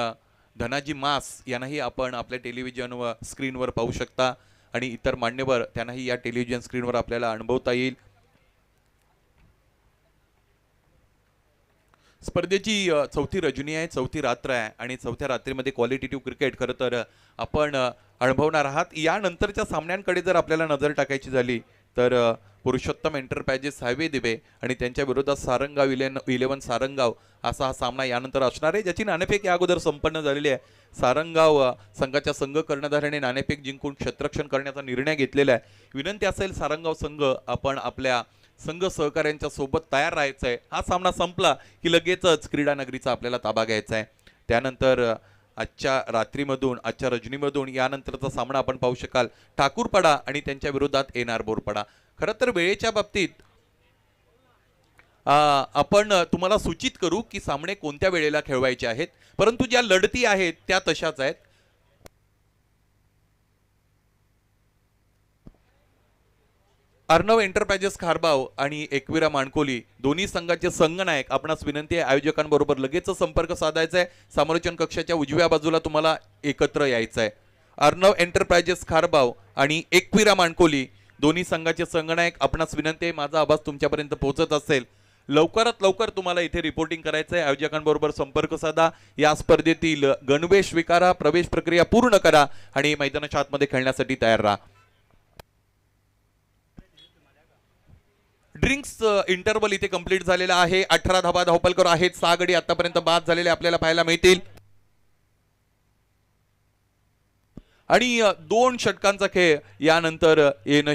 धनाजी मास यांनाही आपण आपल्या टेलिव्हिजन स्क्रीनवर पाहू शकता आणि इतर मान्यवर त्यांनाही या टेलिव्हिजन स्क्रीनवर आपल्याला अनुभवता येईल. स्पर्धेची चौथी रजनी आहे, चौथी रात्र आहे आणि चौथ्या रात्रीमध्ये क्वालिटेटिव्ह क्रिकेट खरं तर आपण अनुभवणार आहात. यानंतरच्या सामन्यांकडे जर आपल्याला नजर टाकायची झाली तर पुरुषोत्तम एंटरप्राइजेस हायवे दिवे आणि त्यांच्या विरोधात सारंगाव 11 सारंगाव असा हा सामना यानंतर असणार आहे, ज्याची नाणेफेक या अगोदर संपन्न झालेली आहे. सारंगाव संघाच्या संघ कर्णधाराने नाणेफेक जिंकून क्षेत्ररक्षण करण्याचा निर्णय घेतलेला आहे. विनंती असेल सारंगाव संघ, आपण आपल्या संघ सहकाऱ्यांच्या सोबत तयार राहायचं आहे. हा सामना संपला की लगेचच क्रीडा नगरीचा आपल्याला ताबा घ्यायचा आहे. त्यानंतर आजच्या रात्रीमधून, आजच्या रजनीमधून यानंतरचा सामना आपण पाहू शकाल ठाकूरपाडा आणि त्यांच्या विरोधात एनआर बोरपाडा. खरं तर वेळेच्या बाबतीत आपण तुम्हाला सूचित करू की सामने कोणत्या वेळेला खेळवायचे आहेत, परंतु ज्या लढती आहेत त्या तशाच आहेत. अर्णव एंटरप्राइजेस खारबाव आणि एकविरा माणकोली दोन्ही संघाचे संघनायक, आपणास विनंती आहे आयोजकांबरोबर लगेच संपर्क साधायचा आहे. समालोचन कक्षाच्या उजव्या बाजूला तुम्हाला एकत्र यायचं आहे. अर्णव एंटरप्राइजेस खारबाव आणि एकविरा माणकोली दोन्ही संघाचे संघनायक, आपणास विनंती आहे माझा आवाज तुमच्यापर्यंत पोहोचत असेल लवकरात लवकर तुम्हाला इथे रिपोर्टिंग करायचं आहे. आयोजकांबरोबर संपर्क साधा. या स्पर्धेतील गणवेश स्वीकारा, प्रवेश प्रक्रिया पूर्ण करा आणि मैदानाच्या आतमध्ये खेळण्यासाठी तयार राहा. ड्रिंक्स इंटरवल इथे कंप्लीट झालेला आहे. 18 धावा धावपलकर आहेत. 6 गडी आतापर्यंत बाद झालेले आपल्याला पाहायला मिळतील आणि 2 षटकांचा खेळ यानंतर येणं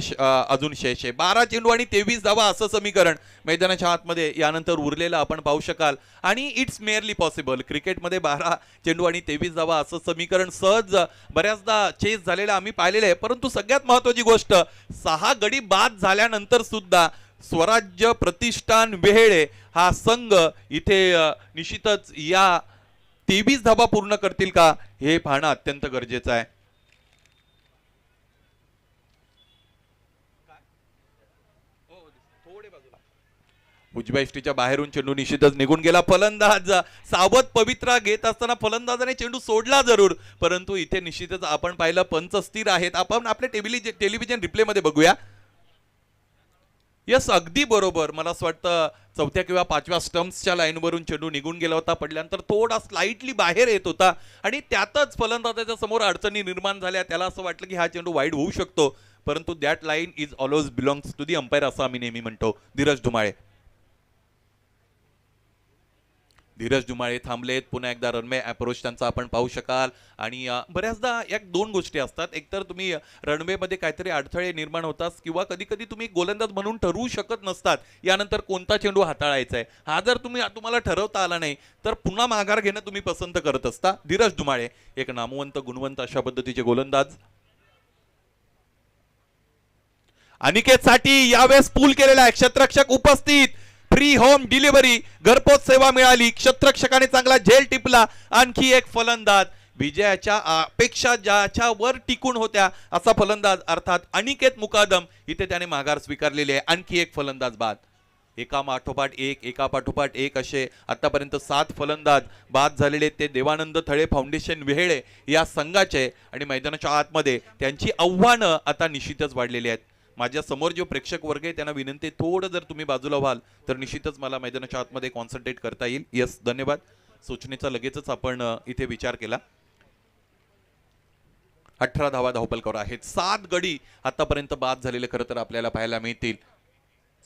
अजून शेष आहे. 12 चेंडू आणि 23 धावा असं समीकरण मैदानाच्या आतमध्ये यानंतर उरलेलं आपण पाहू शकाल आणि इट्स मेअरली पॉसिबल. क्रिकेटमध्ये 12 चेंडू आणि 23 धावा असं समीकरण सहज बऱ्याचदा चेस झालेलं आम्ही पाहिलेलं आहे. परंतु सगळ्यात महत्त्वाची गोष्ट, 6 गडी बाद झाल्यानंतर सुद्धा स्वराज्य प्रतिष्ठान वेहेळे हा संघ इथे निश्चितच या 23 धावा पूर्ण करतील का हे पाहणं अत्यंत गरजेचं आहे. उजव्या इष्टीच्या बाहेरून चेंडू निश्चितच निघून गेला. फलंदाज सावध पवित्रा घेत असताना फलंदाजाने चेंडू सोडला जरूर, परंतु इथे निश्चितच आपण पाहिलं पंच स्थिर आहेत. आपण आपल्या टेलिव्हिजन रिप्ले मध्ये बघूया. यस, अगदी बरोबर. मला असं वाटतं 4थ्या किंवा 5व्या स्टम्प्सच्या लाईनवरून चेंडू निघून गेला होता. पडल्यानंतर थोडा स्लाइटली बाहेर येत होता आणि त्यातच फलंदाजाच्या समोर अडचणी निर्माण झाल्या. त्याला असं वाटलं की हा चेंडू वाईड होऊ शकतो, परंतु that line is always belongs to the umpire असं आम्ही नेहमी म्हणतो. धीरज धुमाळे धीरज धुमाळे थांबलेत, पुन्हा एकदा रनवे अप्रोच त्यांचा आपण पाहू शकाल. आणि बऱ्याचदा या दोन गोष्टी असतात, एकतर तुम्ही रनवेमध्ये काहीतरी अडथळे निर्माण होतात किंवा कधी कधी तुम्ही गोलंदाज म्हणून ठरवू शकत नसतात यानंतर कोणता चेंडू हाताळायचा आहे. हा जर तुम्हाला ठरवता आला नाही तर पुन्हा माघार घेणं तुम्ही पसंत करत असता. धीरज धुमाळे एक नामवंत गुणवंत अशा पद्धतीचे गोलंदाज. अनिकेतसाठी यावेळेस पूल केलेला आहे, क्षेत्ररक्षक उपस्थित, फ्री होम डिलिव्हरी, घरपोच सेवा मिळाली, क्षेत्ररक्षकाने चांगला झेल टिपला. आणखी एक फलंदाज विजयाच्या अपेक्षा ज्याच्यावर टिकून होत्या असा फलंदाज अर्थात अनिकेत मुकादम, इथे त्याने माघार स्वीकारलेली आहे. आणखी एक फलंदाज बाद, एका पाठोपाठ एक असे आतापर्यंत 7 फलंदाज बाद झालेले. ते देवानंद थळे फाउंडेशन वेहेळे या संघाचे आणि मैदानाच्या आतमध्ये त्यांची आव्हानं आता निश्चितच वाढलेली आहेत. माझ्या समोर जो प्रेक्षक वर्ग आहे त्यांना विनंती, थोडं जर तुम्ही बाजूला व्हाल तर निश्चितच मला मैदानाच्या आतमध्ये कॉन्सन्ट्रेट करता येईल. यस, धन्यवाद. सूचनेचा लगेचच आपण इथे विचार केला. 18 धावा धावपलकावर आहेत. 7 गडी आतापर्यंत बाद झालेले खरं तर आपल्याला पाहायला मिळतील.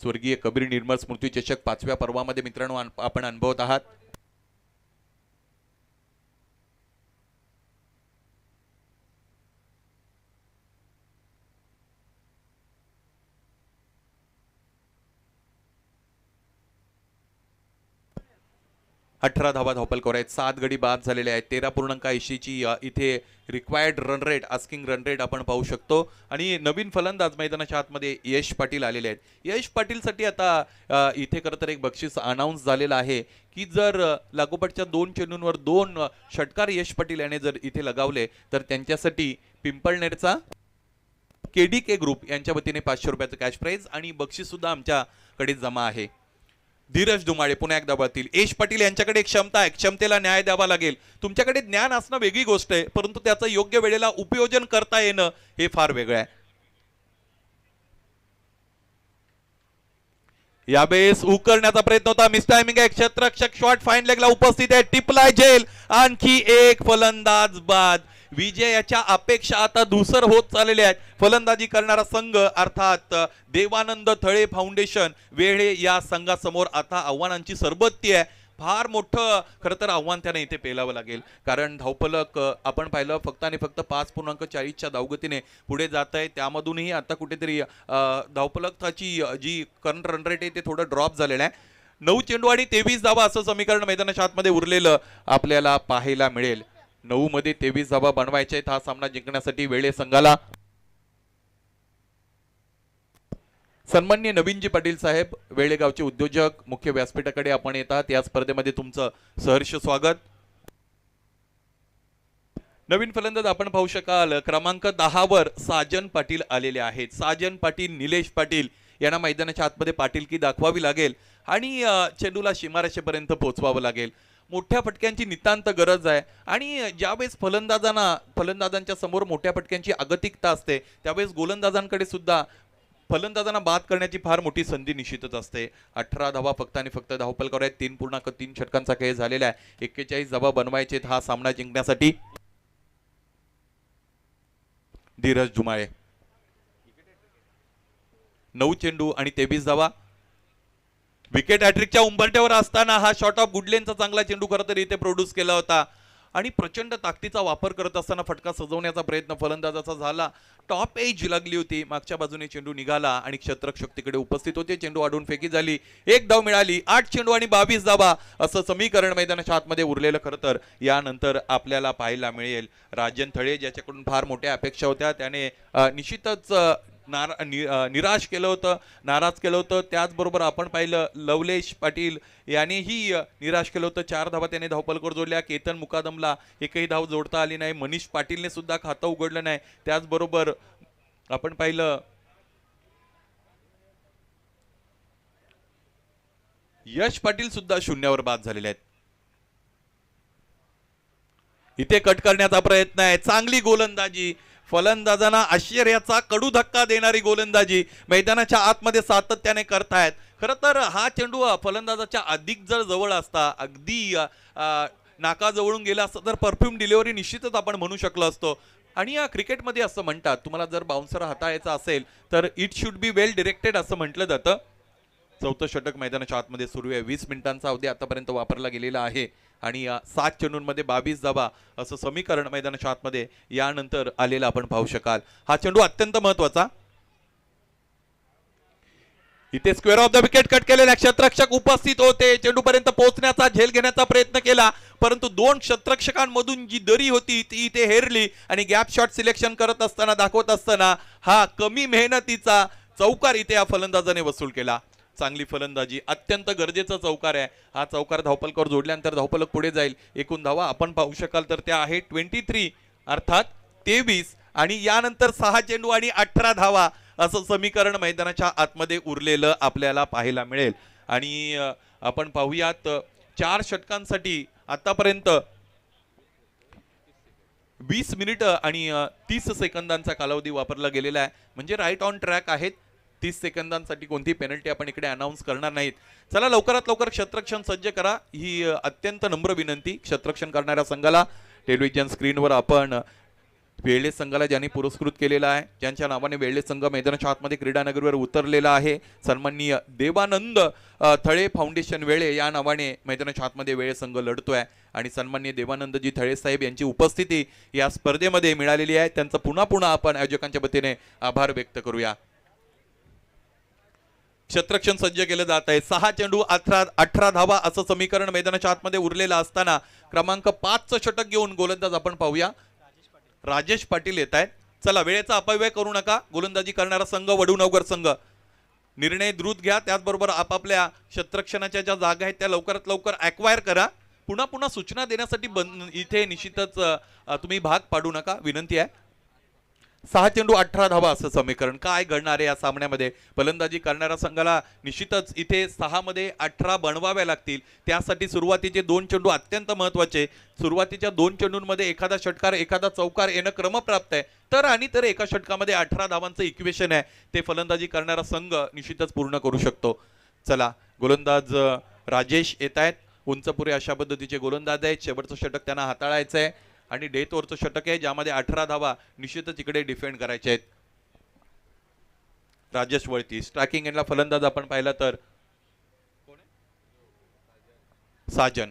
स्वर्गीय कबीर निर्मळ स्मृती चषक 5व्या पर्वामध्ये मित्रांनो आपण अनुभवत आहात. अठरा धावा धावपलकावर आहेत. 7 गडी बाद झालेले आहेत. 13.80 ची इथे required run rate, asking run rate आपण पाहू शकतो. आणि नवीन फलंदाज मैदानाच्या आतमध्ये यश पाटील आलेले आहेत. यश पाटीलसाठी आता इथे खरं तर एक बक्षीस अनाऊन्स झालेलं आहे की जर लागोपाठच्या 2 चेंडूंवर 2 षटकार यश पाटील याने जर इथे लगावले तर त्यांच्यासाठी पिंपळनेरचा केडीके ग्रुप यांच्या वतीने 500 रुपयाचं कॅश प्राइज आणि बक्षीस सुद्धा आमच्याकडे जमा आहे. धीरज धुमाळे पुन्हा एकदा बळतील. यश पाटील यांच्याकडे एक क्षमता आहे, क्षमतेला न्याय द्यावा लागेल. तुमच्याकडे ज्ञान असणं वेगळी गोष्ट आहे, परंतु त्याचं योग्य वेळेला उपयोजन करता येणं हे फार वेगळं आहे. यावेळेस उकरण्याचा प्रयत्न होता, मिस टायमिंग आहे. क्षेत्ररक्षक शॉट फाईन लेगला उपस्थित आहे, टिपलाय झेल. आणखी एक फलंदाज बाद. विजयाच्या अपेक्षा आता धुसर होत चाललेल्या आहेत. फलंदाजी करणारा संघ अर्थात देवानंद थळे फाउंडेशन वेळे या संघासमोर आता आव्हानांची सरबत्ती आहे. फार मोठं खरं तर आव्हान त्यांना इथे पेलावं लागेल, कारण धावपलक आपण पाहिलं फक्त आणि फक्त 5.40च्या धावगतीने पुढे जात आहे. त्यामधूनही आता कुठेतरी धावपलकाची जी करंट रन रेट आहे ते थोडं ड्रॉप झालेलं आहे. 9 चेंडू आणि 23 धावा असं समीकरण मैदानाच्या आतमध्ये उरलेलं आपल्याला पाहायला मिळेल. 9 मध्ये 23 धावा बनवायच्या आहेत हा सामना जिंकण्यासाठी वेळे संघाला. सन्माननीय नवीनजी पाटील साहेब, वेळेगावचे उद्योजक, मुख्य व्यासपीठाकडे आपण येतात. या स्पर्धेमध्ये तुमचं सहर्ष स्वागत. नवीन फलंदाज आपण पाहू शकाल, क्रमांक 10 वर साजन पाटील आलेले आहेत. साजन पाटील, निलेश पाटील यांना मैदानाच्या आतमध्ये पाटीलकी दाखवावी लागेल आणि चेंडूला सीमारेषेपर्यंत पोहोचवावं लागेल. मोठ्या फटक्यांची नितांत गरज आहे आणि ज्यावेळेस फलंदाजांच्या समोर मोठ्या फटक्यांची अगतिकता असते त्यावेळेस गोलंदाजांकडे सुद्धा फलंदाजांना बाद करण्याची फार मोठी संधी निश्चितच असते. 18 धावा फक्त आणि फक्त धावपलकावर आहेत. 3.3 षटकांचा खेळ झालेला आहे. 41 धावा बनवायचे हा सामना जिंकण्यासाठी. धीरज धुमाळे 9 चेंडू आणि 23 धावा. विकेट हॅट्रिकच्या उंबरठ्यावर असताना हा शॉट ऑफ गुडलेनचा चांगला चेंडू खरं तर इथे प्रोड्यूस केला होता आणि प्रचंड ताकदीचा वापर करत असताना फटका सजवण्याचा प्रयत्न फलंदाजाचा झाला. टॉप एज लागली होती, मागच्या बाजूने चेंडू निघाला आणि क्षेत्ररक्षक तिकडे उपस्थित होते. चेंडू अडवून फेकी झाली, 1 धाव मिळाली. 8 चेंडू आणि 22 धावा असं समीकरण मैदानाच्या आतमध्ये उरलेलं खरं तर यानंतर आपल्याला पाहायला मिळेल. राजन थळे ज्याच्याकडून फार मोठ्या अपेक्षा होत्या त्याने निश्चितच निराश केलं होतं, नाराज केलं होतं. त्याचबरोबर आपण पाहिलं लवलेश पाटील यानेही निराश केलं होतं. 4 धावा त्याने धावपलकावर जोडल्या. केतन मुकादमला एकही धाव जोडता आली नाही. मनीष पाटीलने सुद्धा खातं उघडलं नाही. त्याचबरोबर आपण पाहिलं यश पाटील सुद्धा शून्यावर बाद झालेले आहेत. इथे कट करण्याचा प्रयत्न आहे. चांगली गोलंदाजी, फलंदाजांना आश्चर्याचा कडू धक्का देणारी गोलंदाजी मैदानाच्या आतमध्ये सातत्याने करतायत. खरं तर हा चेंडू फलंदाजाच्या अधिक जर जवळ असता, अगदी नाकाजवळून गेला असता तर परफ्यूम डिलिव्हरी निश्चितच आपण म्हणू शकलो असतो. आणि या क्रिकेटमध्ये असं म्हणतात, तुम्हाला जर बाउन्सर हाताळायचा असेल तर it should be well directed असं म्हटलं जातं. चौथं षटक मैदानाच्या आतमध्ये सुरू आहे. 20 मिनिटांचा अवधी आतापर्यंत वापरला गेलेला आहे आणि या 7 चेंडूंमध्ये 22 धावा असं समीकरण मैदानाच्या आतमध्ये यानंतर आलेलं आपण पाहू शकाल. हा चेंडू अत्यंत महत्वाचा. इथे square off the wicket cut केलेला क्षेत्ररक्षक उपस्थित होते. चेंडूपर्यंत पोहोचण्याचा झेल घेण्याचा प्रयत्न केला, परंतु दोन क्षेत्ररक्षकांमधून जी दरी होती ती इथे हेरली आणि गॅप शॉट सिलेक्शन करत असताना दाखवत असताना हा कमी मेहनतीचा चौकार इथे या फलंदाजाने वसूल केला. चांगली फलंदाजी, अत्यंत गरजेचा चौकार आहे हा. चौकार धावपलकावर जोडल्यानंतर धावपलक पुढे जाईल. एकूण धावा आपण पाहू शकाल तर त्या आहे 23 अर्थात 23 आणि यानंतर 6 चेंडू आणि 18 धावा असं समीकरण मैदानाच्या आतमध्ये उरलेलं आपल्याला पाहायला मिळेल. आणि आपण पाहूयात 4 षटकांसाठी आतापर्यंत 20 मिनिटं आणि 30 सेकंदांचा कालावधी वापरला गेलेला आहे. म्हणजे राईट ऑन ट्रॅक आहेत. 30 सेकंदांसाठी कोणती पेनल्टी आपण इकडे अनाऊन्स करणार नाहीत. चला लवकरात लवकर क्षेत्ररक्षण सज्ज करा, ही अत्यंत नम्र विनंती. क्षेत्ररक्षण करणाऱ्या संघाला टेलिव्हिजन स्क्रीनवर आपण वेल्हे संघाला ज्यांनी पुरस्कृत केलेला आहे, ज्यांच्या नावाने वेल्हे संघ मैदानाच्या आतमध्ये क्रीडानगरवर उतरलेला आहे, सन्माननीय देवानंद थळे फाउंडेशन वेळे या नावाने मैदानाच्या आतमध्ये वेळे संघ लढतोय आणि सन्माननीय देवानंदजी थळे साहेब यांची उपस्थिती या स्पर्धेमध्ये मिळालेली आहे. त्यांचं पुन्हा पुन्हा आपण आयोजकांच्या वतीने आभार व्यक्त करूया. क्षेत्ररक्षण सज्ज केलं जात आहे. 6 चेंडू 18 धावा असं समीकरण मैदानाच्या आतमध्ये उरलेलं असताना क्रमांक 5चं षटक घेऊन गोलंदाज आपण पाहूया. राजेश पाटील येत आहेत. चला वेळेचा अपव्यय करू नका. गोलंदाजी करणारा संघ वडूनगर संघ, निर्णय द्रुत घ्या. त्याचबरोबर आपापल्या क्षेत्ररक्षणाच्या ज्या जागा आहेत त्या लवकरात लवकर ॲक्वायर करा. पुन्हा पुन्हा सूचना देण्यासाठी इथे निश्चितच तुम्ही भाग पाडू नका, विनंती आहे. 6 चेंडू 18 धावा असं समीकरण. काय घडणार आहे या सामन्यामध्ये? फलंदाजी करणाऱ्या संघाला निश्चितच इथे 6 मध्ये 18 बनवाव्या लागतील. त्यासाठी सुरुवातीचे 2 चेंडू अत्यंत महत्वाचे. सुरुवातीच्या 2 चेंडूंमध्ये एखादा षटकार एखादा चौकार येणं क्रमप्राप्त आहे. तर आणि तर एका षटकामध्ये 18 धावांचं इक्वेशन आहे, ते फलंदाजी करणारा संघ निश्चितच पूर्ण करू शकतो. चला गोलंदाज राजेश येत आहेत. उंचपुरे अशा पद्धतीचे गोलंदाज आहेत. शेवटचं षटक त्यांना हाताळायचं आहे आणि डेथ ओव्हरचं षटक आहे ज्यामध्ये 18 धावा निश्चितच इकडे डिफेंड करायचे आहेत. राजेश वळती स्ट्रायकिंग एंडला फलंदाज आपण पाहिला तर साजन.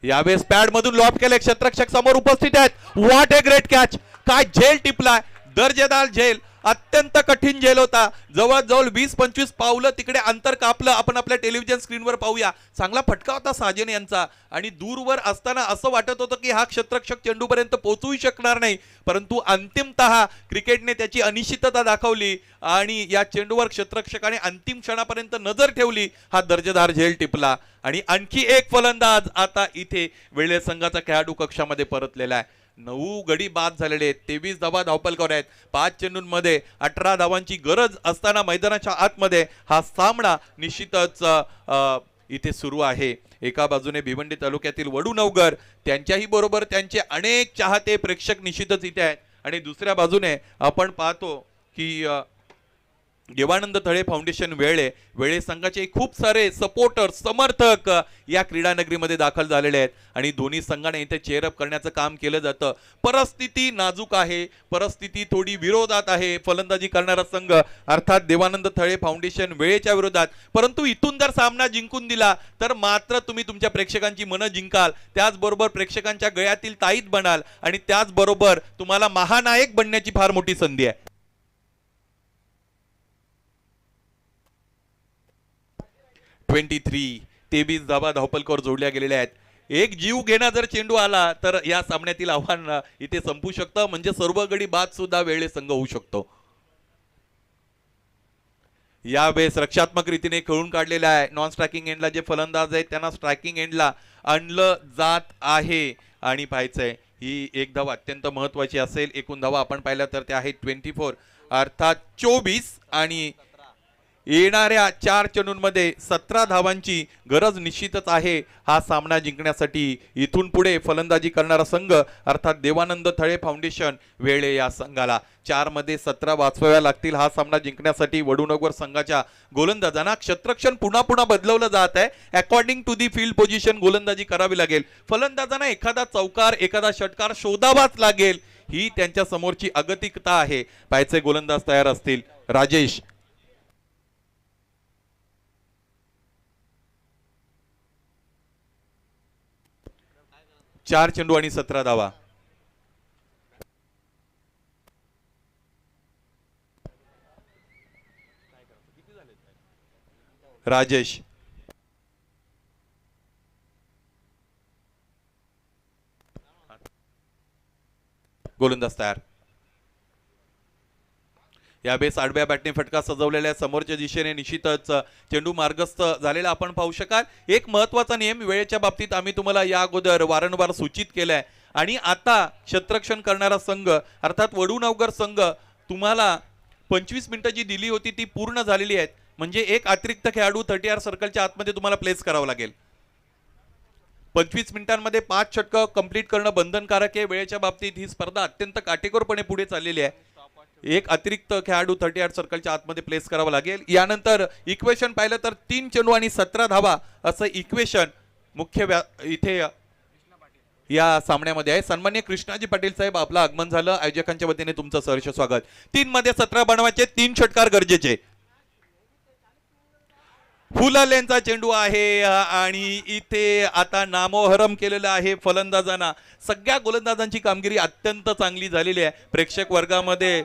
यावेळेस पॅड मधून लॉब केले, क्षेत्ररक्षक समोर उपस्थित आहेत. What a great catch! काय झेल टिपलाय, दर्जेदार झेल. अत्यंत कठीण झेल होता. जवळजवळ 20-25 पावलं तिकडे अंतर कापलं. आपण आपल्या टेलिव्हिजन स्क्रीनवर पाहूया. चांगला फटका होता साजन यांचा आणि दूरवर असताना असं वाटत होतं की हा क्षेत्ररक्षक चेंडूपर्यंत पोहोचू शकणार नाही, परंतु अंतिमतः क्रिकेटने त्याची अनिश्चितता दाखवली आणि या चेंडूवर क्षेत्ररक्षकाने अंतिम क्षणापर्यंत नजर ठेवली. हा दर्जेदार झेल टिपला आणि आणखी एक फलंदाज आता इथे वेळे संघाचा खेळाडू कक्षामध्ये परतलेला आहे. 9 गडी बाद झालेले आहेत. 23 धावा धावपलकावर आहेत. 5 चेंडूंमध्ये 18 धावांची गरज असताना मैदानाच्या आतमध्ये हा सामना निश्चितच इथे सुरू आहे. एका बाजूने भिवंडी तालुक्यातील वडूनगर, त्यांच्याही बरोबर त्यांचे अनेक चाहते प्रेक्षक निश्चितच इथे आहेत आणि दुसऱ्या बाजूने आपण पाहतो की देवानंद थळे फाउंडेशन वेळे संघाचे खूप सारे सपोर्टर समर्थक या क्रीडा नगरीमध्ये दाखल झालेले आहेत आणि दोन्ही संघाने इथे चेअरअप करण्याचं काम केलं जातं. परिस्थिती नाजूक आहे, परिस्थिती थोडी विरोधात आहे. फलंदाजी करणारा संघ अर्थात देवानंद थळे फाउंडेशन वेळेच्या विरोधात, परंतु इथून जर सामना जिंकून दिला तर मात्र तुम्ही तुमच्या प्रेक्षकांची मनं जिंकाल, त्याचबरोबर प्रेक्षकांच्या गळ्यातील ताईत बनाल आणि त्याचबरोबर तुम्हाला महानायक बनण्याची फार मोठी संधी आहे. 23 धावा धावपलकावर जोडल्या गेलेल्या आहेत. एक जीव घेणा जर चेंडू आला तर या सामन्यातील आव्हान इथे संपू शकतं, म्हणजे सर्व गडी बाद सुद्धा वेळे संघ होऊ शकतो. यावेळेस रक्षात्मक रीतीने खेळून काढलेला आहे. नॉन स्ट्रायकिंग एंडला जे फलंदाज आहेत त्यांना स्ट्रायकिंग एंडला आणलं जात आहे आणि पाहायचंय ही एक धाव अत्यंत महत्वाची असेल. एकूण धावा आपण पाहिल्या तर त्या आहेत 24 अर्थात 24 आणि येणाऱ्या 4 चेंडूंमध्ये 17 धावांची गरज निश्चितच आहे हा सामना जिंकण्यासाठी. इथून पुढे फलंदाजी करणारा संघ अर्थात देवानंद थळे फाउंडेशन वेळे या संघाला 4 मध्ये 17 वाचवाव्या लागतील हा सामना जिंकण्यासाठी. वडूनगर संघाच्या गोलंदाजांना क्षेत्ररक्षण पुन्हा पुन्हा बदलवलं जात आहे. According to the field position गोलंदाजी करावी लागेल. फलंदाजांना एखादा चौकार एखादा षटकार शोधावाच लागेल, ही त्यांच्या समोरची अगतिकता आहे. पाहायचे गोलंदाज तयार असतील. राजेश 4 चेंडू आणि 17 धावा. राजेश गोलंदाज तयार. यावेळेस आडव्या बॅटने फटका सजवलेल्या समोरच्या दिशेने निश्चितच चेंडू मार्गस्थ झालेला आपण पाहू शकाल. एक महत्वाचा नियम वेळेच्या बाबतीत आम्ही तुम्हाला या अगोदर वारंवार सूचित केलाय आणि आता क्षेत्ररक्षण करणारा संघ अर्थात वडूनवगर संघ तुम्हाला 25 मिनिटं जी दिली होती ती पूर्ण झालेली आहेत. म्हणजे एक अतिरिक्त खेळाडू 30 सर्कलच्या आतमध्ये तुम्हाला प्लेस करावं लागेल. 25 मिनिटांमध्ये 5 षटकं कंप्लीट करणं बंधनकारक आहे. वेळेच्या बाबतीत ही स्पर्धा अत्यंत काटेकोरपणे पुढे चाललेली आहे. एक अतिरिक्त खेळाडू 38 सर्कलच्या आतमध्ये प्लेस करावा लागेल. यानंतर इक्वेशन पाहिलं तर 3 चेंडू आणि 17 धावा असं इक्वेशन मुख्य इथे या सामन्यामध्ये आहे. सन्माननीय कृष्णाजी पाटील साहेब आपलं आगमन झालं. आयोजकांच्या वतीने तुमचं सहर्ष स्वागत. 3 मध्ये 17 बनवायचे, 3 षटकार गरजेचे. फुलालेंचा चेंडू आहे आणि इथे आता नामोहरम केलेलं आहे फलंदाजांना. सगळ्या गोलंदाजांची कामगिरी अत्यंत चांगली झालेली आहे. प्रेक्षक वर्गामध्ये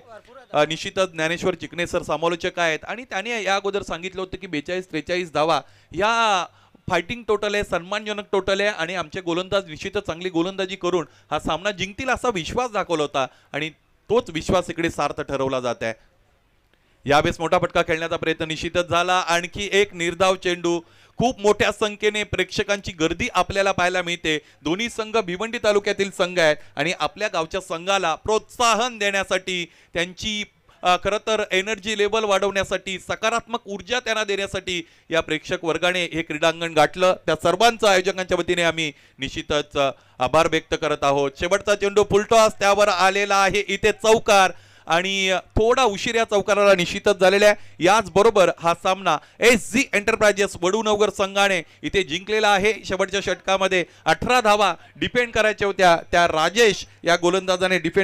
निश्चितच ज्ञानेश्वर चिकणे सर समालोचक आहेत आणि त्याने या अगोदर सांगितलं होतं की 42-43 धावा या फायटिंग टोटल आहे, सन्मानजनक टोटल आहे आणि आमचे गोलंदाज निश्चितच चांगली गोलंदाजी करून हा सामना जिंकतील असा विश्वास दाखवला होता आणि तोच विश्वास इकडे सार्थ ठरवला जात आहे. यावेळेस मोठा फटका खेळण्याचा प्रयत्न निश्चितच झाला. आणखी एक निर्धाव चेंडू. खूप मोठ्या संख्येने प्रेक्षकांची गर्दी आपल्याला पाहायला मिळते. दोन्ही संघ भिवंडी तालुक्यातील संघ आहेत आणि आपल्या गावच्या संघाला प्रोत्साहन देण्यासाठी त्यांची खरं तर एनर्जी लेवल वाढवण्यासाठी सकारात्मक ऊर्जा त्यांना देण्यासाठी या प्रेक्षक वर्गाने हे क्रीडांगण गाठलं. त्या सर्वांचं आयोजकांच्या वतीने आम्ही निश्चितच आभार व्यक्त करत आहोत. शेवटचा चेंडू फुलटॉस त्यावर आलेला आहे. इथे चौकार आणि थोडा उशीर या चौकाराला निश्चितच झालेला आहे. याचबरोबर हा सामना SG एंटरप्राइजेस वडूनवगर संघाने इथे जिंकलेला आहे. शेवटच्या षटकामध्ये 18 धावा डिफेंड करायच्या होत्या. त्या राजेश या गोलंदाजाने डिफेंड